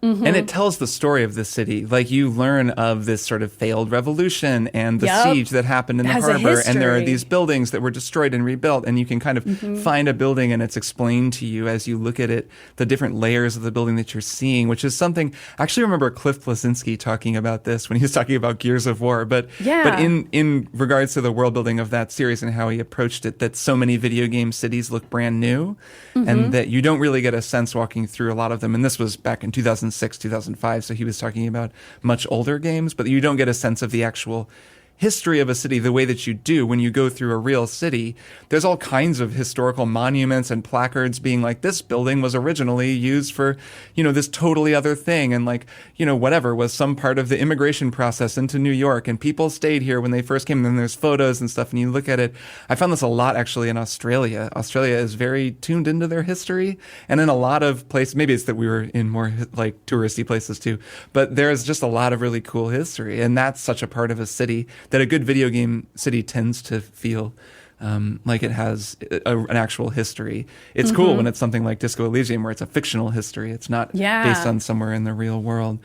And it tells the story of the city. You learn of this sort of failed revolution and the siege that happened in the harbor. And there are these buildings that were destroyed and rebuilt. And you can kind of find a building, and it's explained to you as you look at it, the different layers of the building that you're seeing, which is something I actually remember Cliff Bleszinski talking about this when he was talking about Gears of War. But in regards to the world building of that series and how he approached it, that so many video game cities look brand new, and that you don't really get a sense walking through a lot of them. And this was back in 2006, 2005. So he was talking about much older games, but you don't get a sense of the actual history of a city the way that you do when you go through a real city. There's all kinds of historical monuments and placards being like, this building was originally used for, this totally other thing. And like, whatever was some part of the immigration process into New York, and people stayed here when they first came. And then there's photos and stuff. And you look at it. I found this a lot actually in Australia. Australia is very tuned into their history. And in a lot of places, maybe it's that we were in more like touristy places too, but there's just a lot of really cool history. And that's such a part of a city that a good video game city tends to feel like it has an actual history. It's cool when it's something like Disco Elysium, where it's a fictional history. It's not based on somewhere in the real world.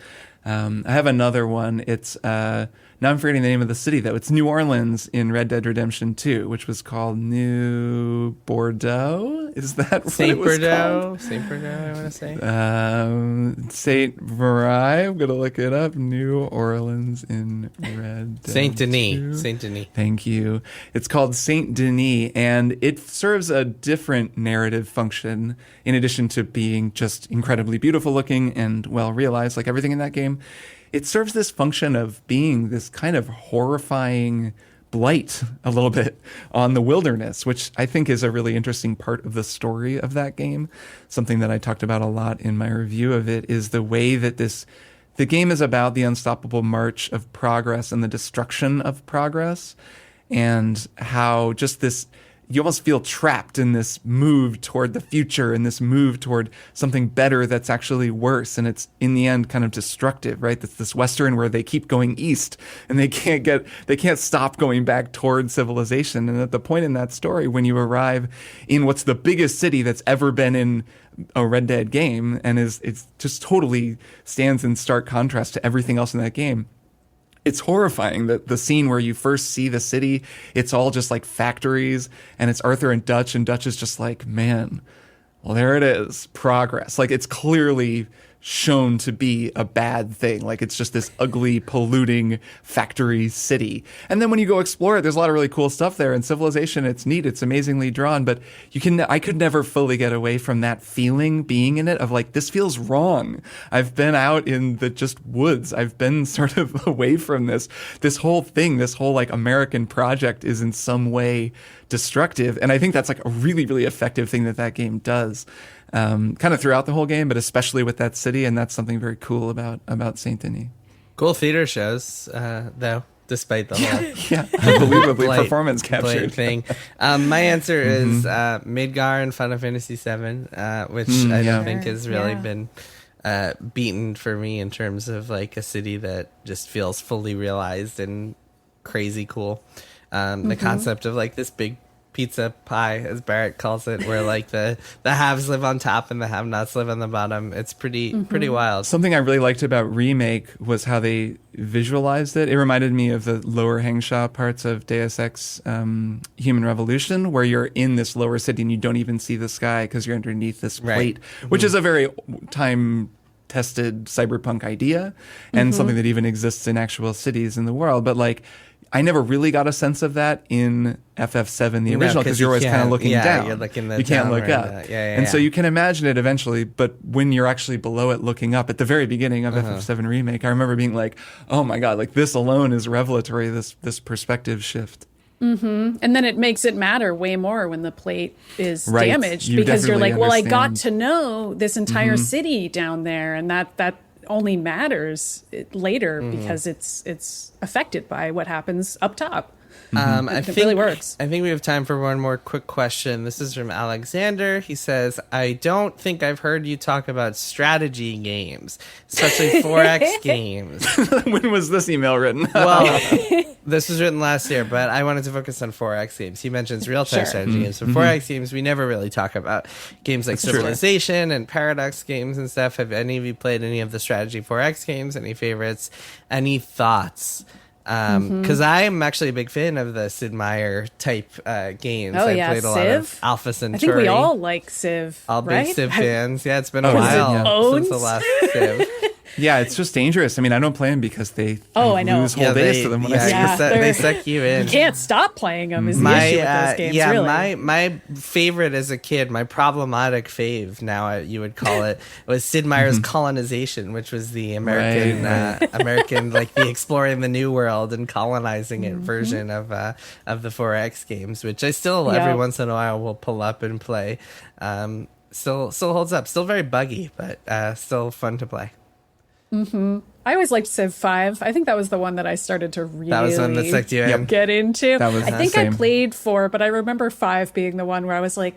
I have another one. It's now I'm forgetting the name of the city, though. It's New Orleans in Red Dead Redemption 2, which was called New Bordeaux. Is that what Saint it was Bordeaux? called? Saint Bordeaux, I want to say. Saint Marie. I'm going to look it up. New Orleans in Red Dead Saint Denis. 2. Saint Denis. Thank you. It's called Saint Denis, and it serves a different narrative function in addition to being just incredibly beautiful looking and well realized, like everything in that game. It serves this function of being this kind of horrifying blight a little bit on the wilderness, which I think is a really interesting part of the story of that game. Something that I talked about a lot in my review of it is the way that the game is about the unstoppable march of progress and the destruction of progress, and how just this, you almost feel trapped in this move toward the future and this move toward something better that's actually worse. And it's in the end kind of destructive, right? That's this Western where they keep going east and they can't stop going back toward civilization. And at the point in that story, when you arrive in what's the biggest city that's ever been in a Red Dead game, and it's just totally stands in stark contrast to everything else in that game. It's horrifying that the scene where you first see the city, it's all just like factories, and it's Arthur and Dutch is just like, man, well, there it is, progress. Like, it's clearly shown to be a bad thing. Like, it's just this ugly, polluting factory city. And then when you go explore it, there's a lot of really cool stuff there. And civilization, it's neat, it's amazingly drawn, but I could never fully get away from that feeling being in it of like, this feels wrong. I've been out in the just woods. I've been sort of away from this whole thing, this whole like American project is in some way destructive. And I think that's like a really, really effective thing that game does. Kind of throughout the whole game, but especially with that city, and that's something very cool about Saint Denis. Cool theater shows, though, despite the whole unbelievably performance captured thing. My answer is Midgar in Final Fantasy VII, which I don't think has really been beaten for me in terms of like a city that just feels fully realized and crazy cool. The concept of like this big pizza pie, as Barrett calls it, where like the haves live on top and the have-nots live on the bottom. It's pretty wild. Something I really liked about Remake was how they visualized it. It reminded me of the lower Hangshaw parts of Deus Ex Human Revolution, where you're in this lower city and you don't even see the sky because you're underneath this plate, which is a very time-tested cyberpunk idea and something that even exists in actual cities in the world. But like, I never really got a sense of that in FF7, the original, because you're always kind of looking down. You're looking you can't look up. And so you can imagine it eventually, but when you're actually below it looking up at the very beginning of FF7 Remake, I remember being like, oh my God, like this alone is revelatory, this perspective shift. And then it makes it matter way more when the plate is damaged, You because you're like, well, I understand. got to know this entire city down there, and that only matters later because it's affected by what happens up top. I think, really works. I think we have time for one more quick question. This is from Alexander. He says, I don't think I've heard you talk about strategy games, especially 4X games. When was this email written? Well, this was written last year, but I wanted to focus on 4X games. He mentions real-time strategy games. So 4X games, we never really talk about games like Civilization and Paradox games and stuff. Have any of you played any of the strategy 4X games? Any favorites? Any thoughts? Because I'm actually a big fan of the Sid Meier type games. Oh, I yeah, played a lot of Alpha Centauri. I think we all like Civ. All big right? Civ fans. Yeah, it's been a while since the last Civ. Yeah, it's just dangerous. I mean, I don't play them because I know. lose whole days to them when I see they suck you in. You can't stop playing them. Is the issue with those games? Yeah, really. my favorite as a kid, my problematic fave now you would call it, was Sid Meier's Colonization, which was the American American like the exploring the new world and colonizing it version of the 4X games, which I still every once in a while will pull up and play. Still holds up. Still very buggy, but still fun to play. I always liked Civ 5. I think that was the one that I started to really that was one that sucked you in. Get into. That was I think same. I played 4, but I remember 5 being the one where I was like,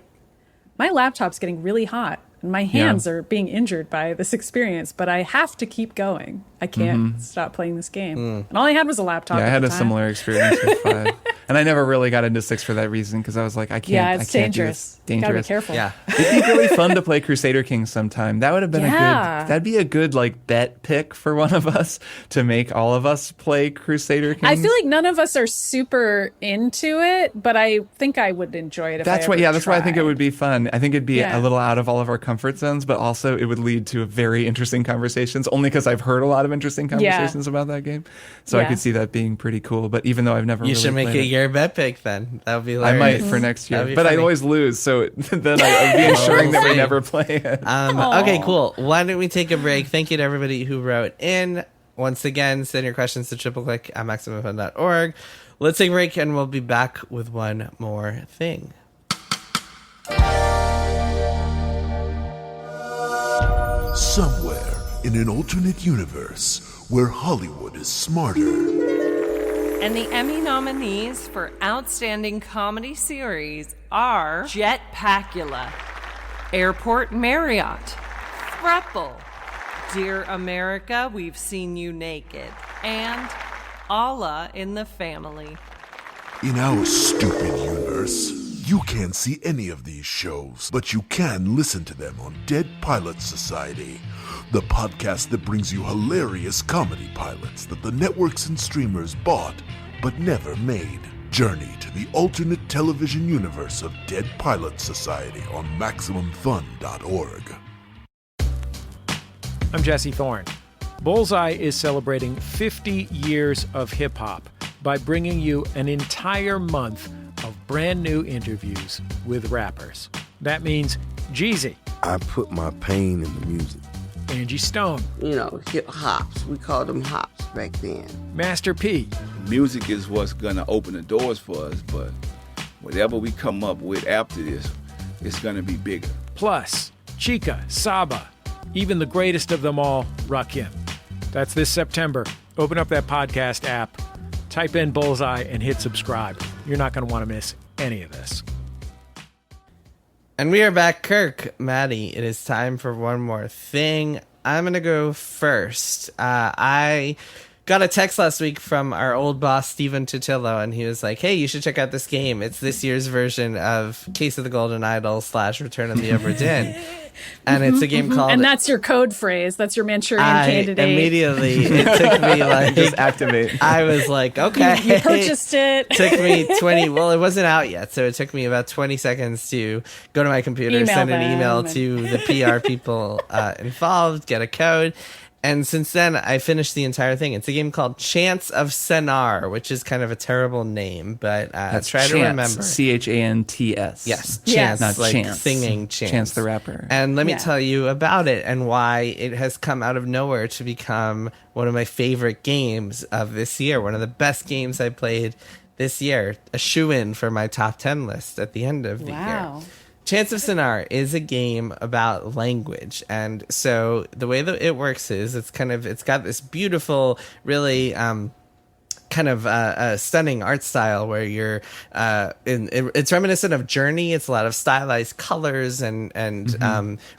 my laptop's getting really hot and my hands are being injured by this experience, but I have to keep going. I can't stop playing this game. And all I had was a laptop. Yeah, I had a time. similar experience with 5. And I never really got into 6 for that reason because I was like, I can't. Yeah, it's I can't dangerous. Do this. Gotta be Dangerous. careful. Yeah. It'd be really fun to play Crusader Kings sometime. That would have been that'd be a good like bet pick for one of us to make all of us play Crusader Kings. I feel like none of us are super into it, but I think I would enjoy it if that's I why ever that's why I think it tried. would be fun. I think it'd be a little out of all of our comfort zones, but also it would lead to very interesting conversations, only because I've heard a lot of interesting conversations about that game. So I could see that being pretty cool. But even though I've never You really should make played it your bet pick then. That would be hilarious. I might for next year. But funny. I'd always lose, so then I'd be ensuring that we never play it. Okay, cool. Why don't we take a break? Thank you to everybody who wrote in. Once again, send your questions to tripleclick@maximumfun.org. Let's take a break, and we'll be back with one more thing. Somewhere in an alternate universe where Hollywood is smarter. And the Emmy nominees for Outstanding Comedy Series are Jetpackula, Airport Marriott, Thruple, Dear America, We've Seen You Naked, and Allah in the Family. In our stupid universe, you can't see any of these shows, but you can listen to them on Dead Pilot Society, the podcast that brings you hilarious comedy pilots that the networks and streamers bought but never made. Journey to the alternate television universe of Dead Pilot Society on MaximumFun.org. I'm Jesse Thorne. Bullseye is celebrating 50 years of hip-hop by bringing you an entire month of brand new interviews with rappers. That means Jeezy. I put my pain in the music. Angie Stone. You know, hip hops. We called them hops back then. Master P. Music is what's gonna open the doors for us, but whatever we come up with after this, it's gonna be bigger. Plus, Chica, Saba, even the greatest of them all, Rakim. That's this September. Open up that podcast app, type in Bullseye, and hit subscribe. You're not going to want to miss any of this. And we are back. Kirk, Maddy, it is time for one more thing. I'm going to go first. I got a text last week from our old boss, Steven Tutillo, and he was like, hey, you should check out this game. It's this year's version of Case of the Golden Idol / Return of the Obra Dinn. And it's a game called... And that's your code phrase. That's your Manchurian candidate. Immediately, it took me like... Just activate. I was like, okay. You purchased it. Took me 20... Well, it wasn't out yet, so it took me about 20 seconds to go to my computer, send an email to the PR people involved, get a code. And since then, I finished the entire thing. It's a game called Chants of Sennaar, which is kind of a terrible name, but That's try to remember. Chants. Yes, Yes. Chants, Not like Chance. singing Chants. Chance the rapper. And let me Yeah. tell you about it and why it has come out of nowhere to become one of my favorite games of this year. One of the best games I played this year. A shoo-in for my top 10 list at the end of the year. Wow. Chants of Sennaar is a game about language, and so the way that it works is it's got this beautiful, really kind of stunning art style where you're it's reminiscent of Journey. It's a lot of stylized colors and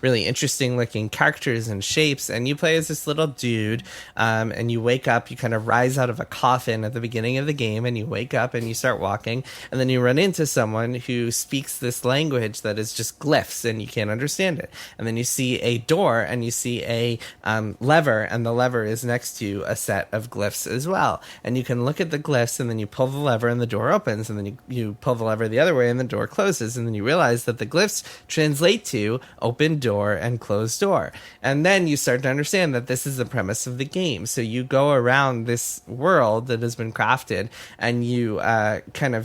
really interesting looking characters and shapes, and you play as this little dude and you wake up, you kind of rise out of a coffin at the beginning of the game, and you wake up and you start walking, and then you run into someone who speaks this language that is just glyphs and you can't understand it, and then you see a door and you see a lever, and the lever is next to a set of glyphs as well, and you can and look at the glyphs, and then you pull the lever and the door opens, and then you pull the lever the other way and the door closes, and then you realize that the glyphs translate to open door and closed door. And then you start to understand that this is the premise of the game. So you go around this world that has been crafted, and you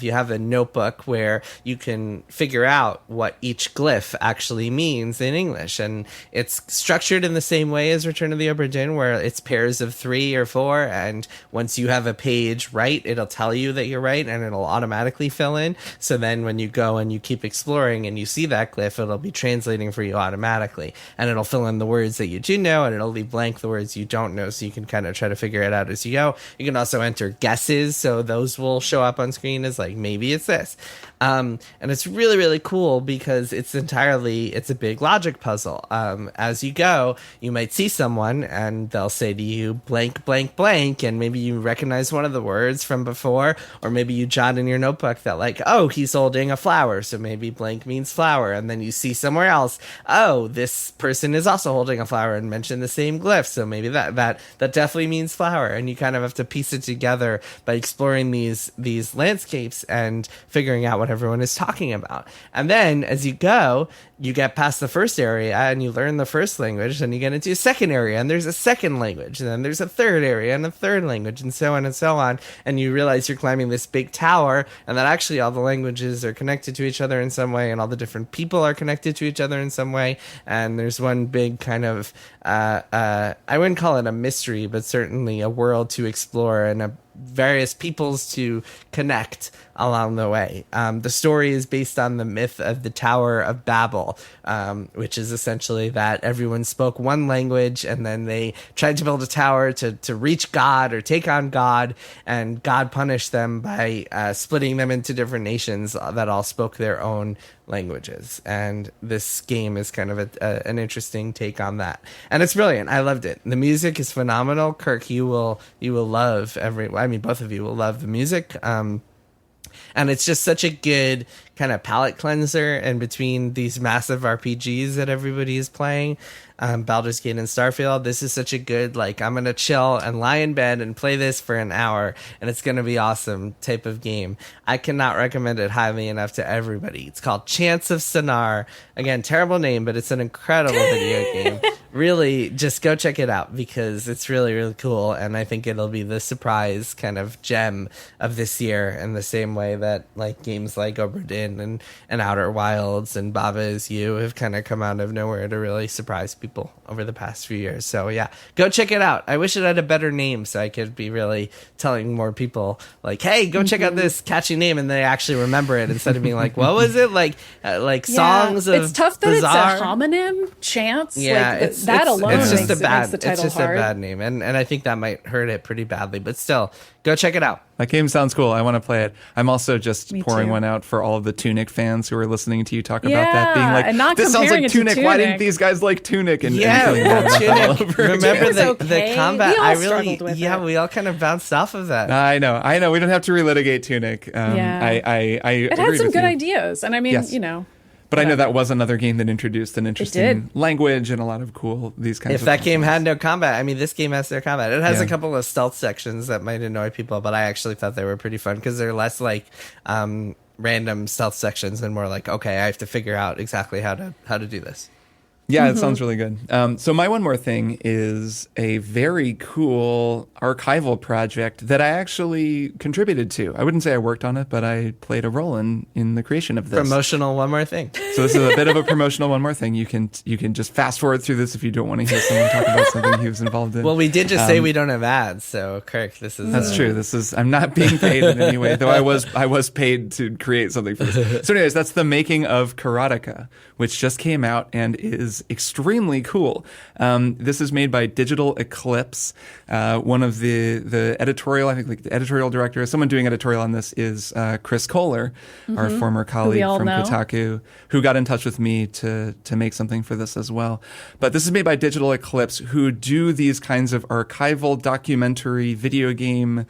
you have a notebook where you can figure out what each glyph actually means in English. And it's structured in the same way as Return of the Obra Dinn, where it's pairs of 3 or 4, and once you have a page right, it'll tell you that you're right, and it'll automatically fill in. So then when you go and you keep exploring and you see that glyph, it'll be translating for you automatically, and it'll fill in the words that you do know, and it'll leave blank the words you don't know, so you can kind of try to figure it out as you go. You can also enter guesses, so those will show up on screen as like, maybe it's this. And it's really, really cool because it's a big logic puzzle. As you go, you might see someone and they'll say to you, blank, blank, blank, and maybe you recognize one of the words from before, or maybe you jot in your notebook that like, oh, he's holding a flower, so maybe blank means flower. And then you see somewhere else, oh, this person is also holding a flower and mention the same glyph, so maybe that definitely means flower. And you kind of have to piece it together by exploring these landscapes and figuring out what everyone is talking about. And then as you go, you get past the first area and you learn the first language, and you get into a second area and there's a second language, and then there's a third area and a third language, and so on and so on. And you realize you're climbing this big tower, and that actually all the languages are connected to each other in some way, and all the different people are connected to each other in some way. And there's one big kind of I wouldn't call it a mystery, but certainly a world to explore and various peoples to connect along the way. The story is based on the myth of the Tower of Babel, which is essentially that everyone spoke one language, and then they tried to build a tower to reach God or take on God, and God punished them by splitting them into different nations that all spoke their own languages. And this game is kind of an interesting take on that, and it's brilliant. I loved it. The music is phenomenal. Kirk, you will love both of you will love the music. And it's just such a good kind of palate cleanser in between these massive RPGs that everybody is playing. Baldur's Gate and Starfield. This is such a good, like, I'm going to chill and lie in bed and play this for an hour, and it's going to be awesome type of game. I cannot recommend it highly enough to everybody. It's called Chants of Sennaar. Again, terrible name, but it's an incredible video game. Really, just go check it out because it's really, really cool, and I think it'll be the surprise kind of gem of this year in the same way that, like, games like Obra Dinn and Outer Wilds and Baba Is You have kind of come out of nowhere to really surprise people over the past few years. So yeah, go check it out. I wish it had a better name so I could be really telling more people like, hey, go check out this catchy name, and they actually remember it instead of being like, what was it? Like songs of It's tough that bizarre... it's a homonym, Chants. Yeah, like, that alone it's just makes the title it's just hard. a bad name, and I think that might hurt it pretty badly, but still, go check it out. That game sounds cool. I want to play it. I'm also just Me pouring too. one out for all of the Tunic fans who are listening to you talk about that, being and not like, this sounds comparing like it to Tunic. Why didn't Tunic? these guys like Tunic? And Yeah, Tunic. remember the okay. combat? We all I really, struggled with it. we all kind of bounced off of that. I know. We don't have to relitigate Tunic. Yeah. I It had agreed some with good you. ideas, and I mean, Yes. But I know that was another game that introduced an interesting language and a lot of these kinds of If that concepts. game had no combat, I mean, this game has no combat. It has Yeah. a couple of stealth sections that might annoy people, but I actually thought they were pretty fun because they're less like random stealth sections and more like, okay, I have to figure out exactly how to do this. Yeah, it sounds really good. So my one more thing is a very cool archival project that I actually contributed to. I wouldn't say I worked on it, but I played a role in the creation of this. Promotional one more thing. So this is a bit of a promotional one more thing. You can just fast forward through this if you don't want to hear someone talk about something he was involved in. Well, we did just say we don't have ads, so Kirk, this is... That's true. I'm not being paid in any way, though I was paid to create something for this. So anyways, that's the making of Karateka, which just came out and is extremely cool. This is made by Digital Eclipse. One of the editorial, I think like the editorial director, someone doing editorial on this is Chris Kohler, our former colleague from Kotaku, who got in touch with me to make something for this as well. But this is made by Digital Eclipse, who do these kinds of archival documentary video game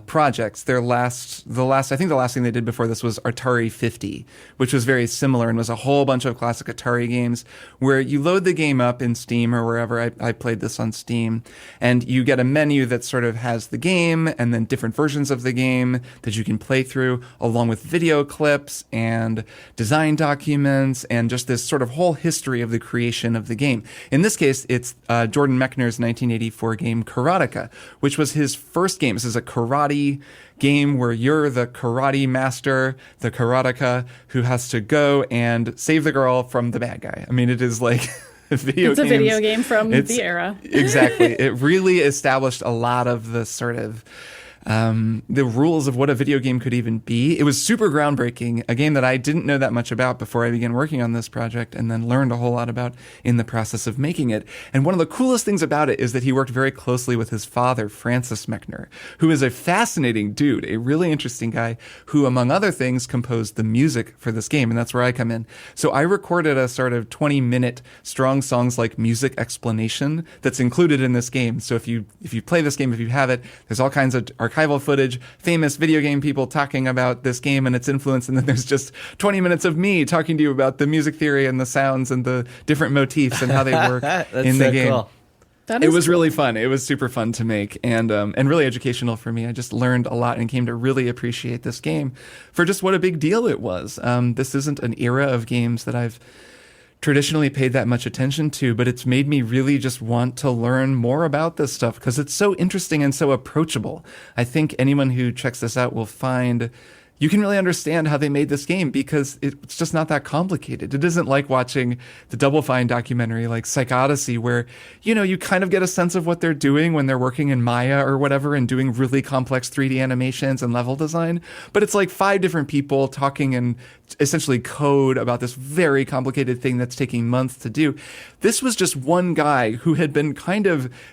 projects. The last thing they did before this was Atari 50, which was very similar and was a whole bunch of classic Atari games where you load the game up in Steam or wherever. I played this on Steam, and you get a menu that sort of has the game and then different versions of the game that you can play through, along with video clips and design documents and just this sort of whole history of the creation of the game. In this case, it's Jordan Mechner's 1984 game Karateka, which was his first game. This is a karate game where you're the karate master, the karateka, who has to go and save the girl from the bad guy. I mean, it is like it's a video game from the era. Exactly. It really established a lot of the sort of the rules of what a video game could even be. It was super groundbreaking, a game that I didn't know that much about before I began working on this project, and then learned a whole lot about in the process of making it. And one of the coolest things about it is that he worked very closely with his father, Francis Mechner, who is a fascinating dude, a really interesting guy who, among other things, composed the music for this game, and that's where I come in. So I recorded a sort of 20-minute Strong Songs Like music explanation that's included in this game. So if you play this game, if you have it, there's all kinds of archival footage, famous video game people talking about this game and its influence, and then there's just 20 minutes of me talking to you about the music theory and the sounds and the different motifs and how they work in the game. Cool. It was really fun. It was super fun to make and really educational for me. I just learned a lot and came to really appreciate this game for just what a big deal it was. This isn't an era of games that I've traditionally paid that much attention to, but it's made me really just want to learn more about this stuff because it's so interesting and so approachable. I think anyone who checks this out will find you can really understand how they made this game because it's just not that complicated. It isn't like watching the Double Fine documentary like Psych Odyssey where, you kind of get a sense of what they're doing when they're working in Maya or whatever and doing really complex 3D animations and level design. But it's like 5 different people talking in essentially code about this very complicated thing that's taking months to do. This was just one guy who had been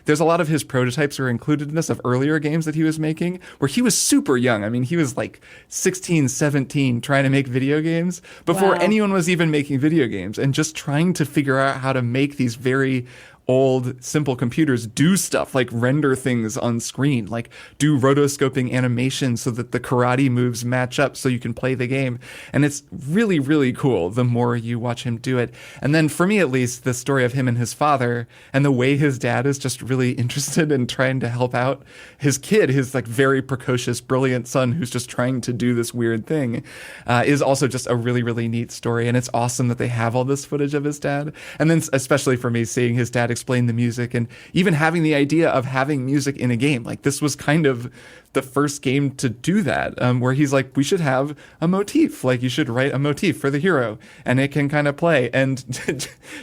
there's a lot of his prototypes are included in this of earlier games that he was making where he was super young. I mean, he was like 16, 17 trying to make video games before anyone was even making video games and just trying to figure out how to make these very old, simple computers do stuff like render things on screen, like do rotoscoping animations so that the karate moves match up so you can play the game. And it's really, really cool the more you watch him do it. And then for me, at least, the story of him and his father and the way his dad is just really interested in trying to help out his kid, his like very precocious, brilliant son who's just trying to do this weird thing, is also just a really, really neat story. And it's awesome that they have all this footage of his dad. And then especially for me, seeing his dad explain the music and even having the idea of having music in a game. Like this was kind of the first game to do that, where he's like, we should have a motif. Like you should write a motif for the hero and it can kind of play. And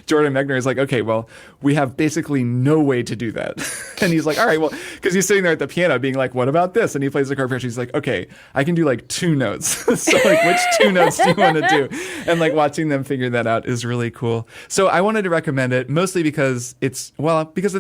Jordan Mechner is like, okay, well, we have basically no way to do that. And he's like, all right, well, because he's sitting there at the piano being like, what about this? And he plays the chord progression. He's like, okay, I can do like 2 notes. So like, which 2 notes do you want to do? And like watching them figure that out is really cool. So I wanted to recommend it mostly because it's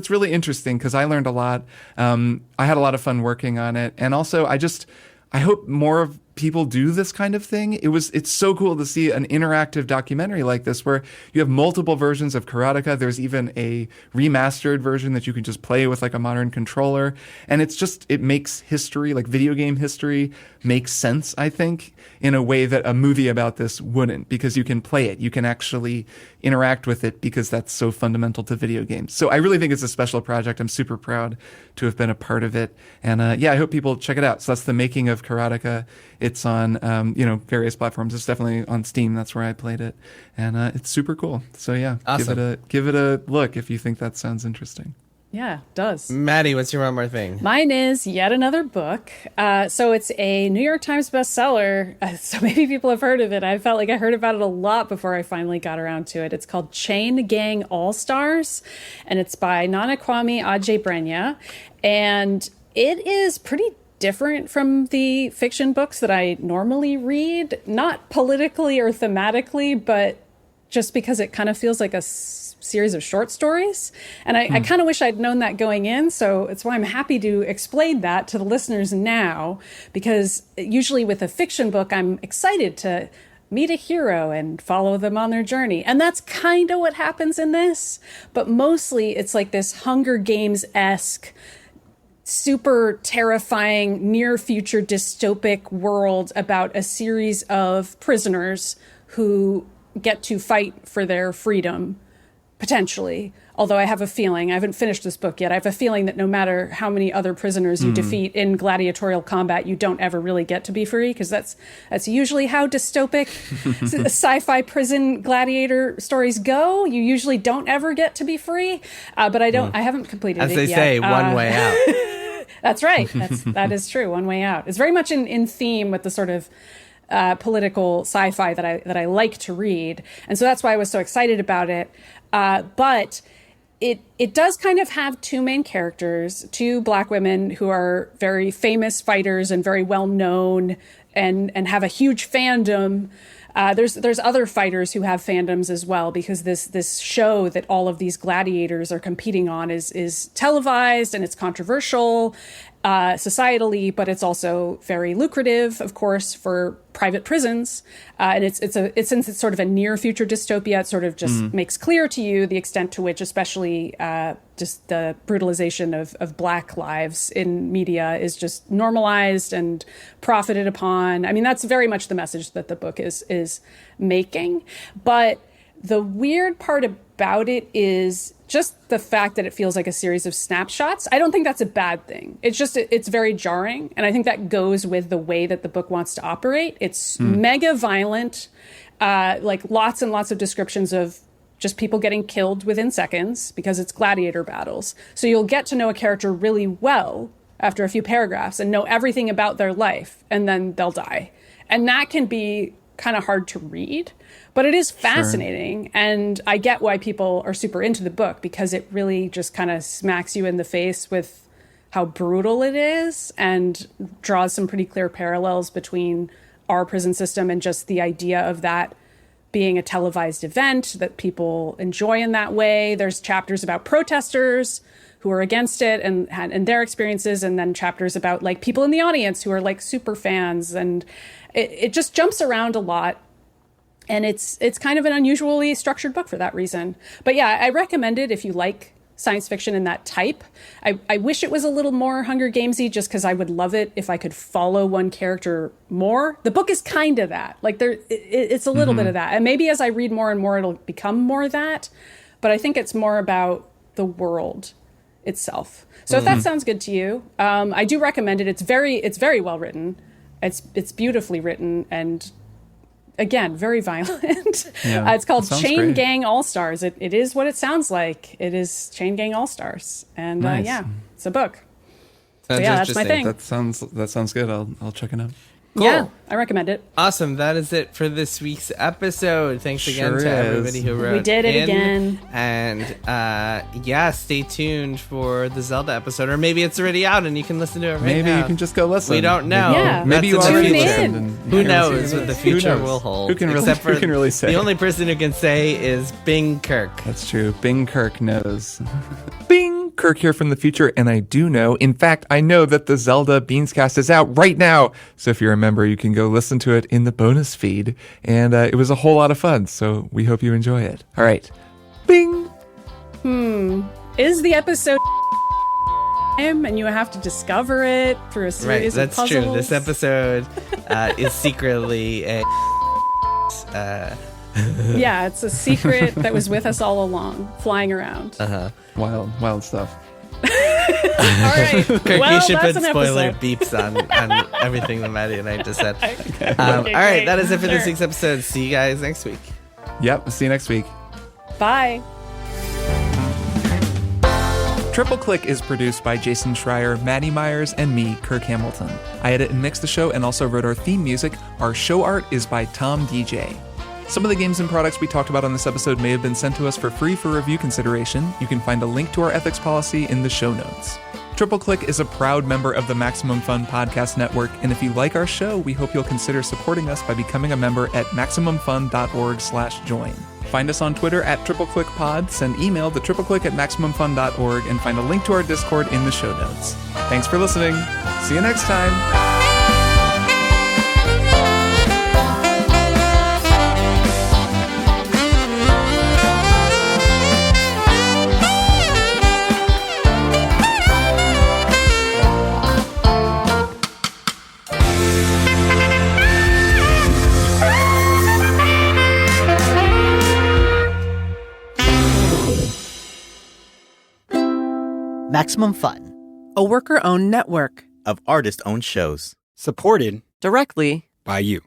really interesting because I learned a lot. I had a lot of fun working on it. And also, I hope more of people do this kind of thing. It's so cool to see an interactive documentary like this where you have multiple versions of Karateka. There's even a remastered version that you can just play with like a modern controller. And it makes history, like video game history, make sense, I think, in a way that a movie about this wouldn't, because you can play it. You can actually interact with it because that's so fundamental to video games. So I really think it's a special project. I'm super proud to have been a part of it. And I hope people check it out. So that's the making of Karateka. It's on, various platforms. It's definitely on Steam. That's where I played it. And it's super cool. So yeah, awesome. Give it a look if you think that sounds interesting. Yeah, it does. Maddy, what's your one more thing? Mine is yet another book. So it's a New York Times bestseller. So maybe people have heard of it. I felt like I heard about it a lot before I finally got around to it. It's called Chain Gang All-Stars, and it's by Kwame, Adjei-Brenyah. And it is pretty different from the fiction books that I normally read, not politically or thematically, but just because it kind of feels like a series of short stories. And I kind of wish I'd known that going in. So it's why I'm happy to explain that to the listeners now, because usually with a fiction book, I'm excited to meet a hero and follow them on their journey. And that's kind of what happens in this. But mostly it's like this Hunger Games-esque super terrifying near future dystopic world about a series of prisoners who get to fight for their freedom, potentially. Although I have a feeling, I haven't finished this book yet, I have a feeling that no matter how many other prisoners you defeat in gladiatorial combat, you don't ever really get to be free, because that's usually how dystopic sci-fi prison gladiator stories go. You usually don't ever get to be free, but I haven't completed it yet. As they say, one way out. That's right. That is true. One way out. It's very much in theme with the sort of political sci-fi that I like to read, and so that's why I was so excited about it. But it does kind of have two main characters, two Black women who are very famous fighters and very well known and have a huge fandom. There's other fighters who have fandoms as well, because this show that all of these gladiators are competing on is televised, and it's controversial societally, but it's also very lucrative, of course, for private prisons. And since it's sort of a near future dystopia, it sort of just makes clear to you the extent to which, especially just the brutalization of Black lives in media is just normalized and profited upon. I mean, that's very much the message that the book is making. But the weird part about it is just the fact that it feels like a series of snapshots. I don't think that's a bad thing. It's just, it's very jarring. And I think that goes with the way that the book wants to operate. It's mega violent, like lots and lots of descriptions of just people getting killed within seconds because it's gladiator battles. So you'll get to know a character really well after a few paragraphs and know everything about their life, and then they'll die. And that can be kind of hard to read, but it is fascinating. Sure. And I get why people are super into the book, because it really just kind of smacks you in the face with how brutal it is and draws some pretty clear parallels between our prison system and just the idea of that being a televised event that people enjoy in that way. There's chapters about protesters who are against it and their experiences, and then chapters about like people in the audience who are like super fans, and it just jumps around a lot. And it's kind of an unusually structured book for that reason. But yeah, I recommend it if you like science fiction in that type. I wish it was a little more Hunger Gamesy, just because I would love it if I could follow one character more. The book is kind of that. Like it's a little bit of that. And maybe as I read more and more, it'll become more that. But I think it's more about the world itself. So if that sounds good to you, I do recommend it. It's very well written. It's beautifully written, and again, very violent. Yeah, it's called Chain great. Gang All-Stars. It is what it sounds like. It is Chain Gang All-Stars. And nice. Yeah, it's a book. Sounds so yeah, that's my thing. That sounds good. I'll check it out. Cool. Yeah, I recommend it. Awesome. That is it for this week's episode. Thanks again to everybody who wrote We did it again. And stay tuned for the Zelda episode. Or maybe it's already out and you can listen to it right now. Maybe you can just go listen. We don't know. Yeah. Maybe you That's already Tune in. listened. And Who knows what the future will hold? Who can really say? The only person who can say is Bing Kirk. That's true. Bing Kirk knows. Bing! Kirk here from the future, and I do know, in fact, I know that the Zelda Beanscast is out right now. So if you're a member, you can go listen to it in the bonus feed. And it was a whole lot of fun, so we hope you enjoy it. All right. Bing! Is the episode and you have to discover it through a series of puzzles? That's true. This episode is secretly a... Yeah, it's a secret that was with us all along, flying around. Wild stuff. All right. You should put that's an spoiler episode. beeps on everything that Maddy and I just said. Okay, All right, great. that is it for this Sure. week's episode. See you guys next week. Yep, see you next week. Bye. Triple Click is produced by Jason Schreier, Maddy Myers, and me, Kirk Hamilton. I edit and mix the show and also wrote our theme music. Our show art is by Tom DJ. Some of the games and products we talked about on this episode may have been sent to us for free for review consideration. You can find a link to our ethics policy in the show notes. Triple Click is a proud member of the Maximum Fun Podcast Network, and if you like our show, we hope you'll consider supporting us by becoming a member at MaximumFun.org/join. Find us on Twitter at TripleClickPod, send email to tripleclick@MaximumFun.org, and find a link to our Discord in the show notes. Thanks for listening. See you next time. Maximum Fun, a worker-owned network of artist-owned shows. Supported directly by you.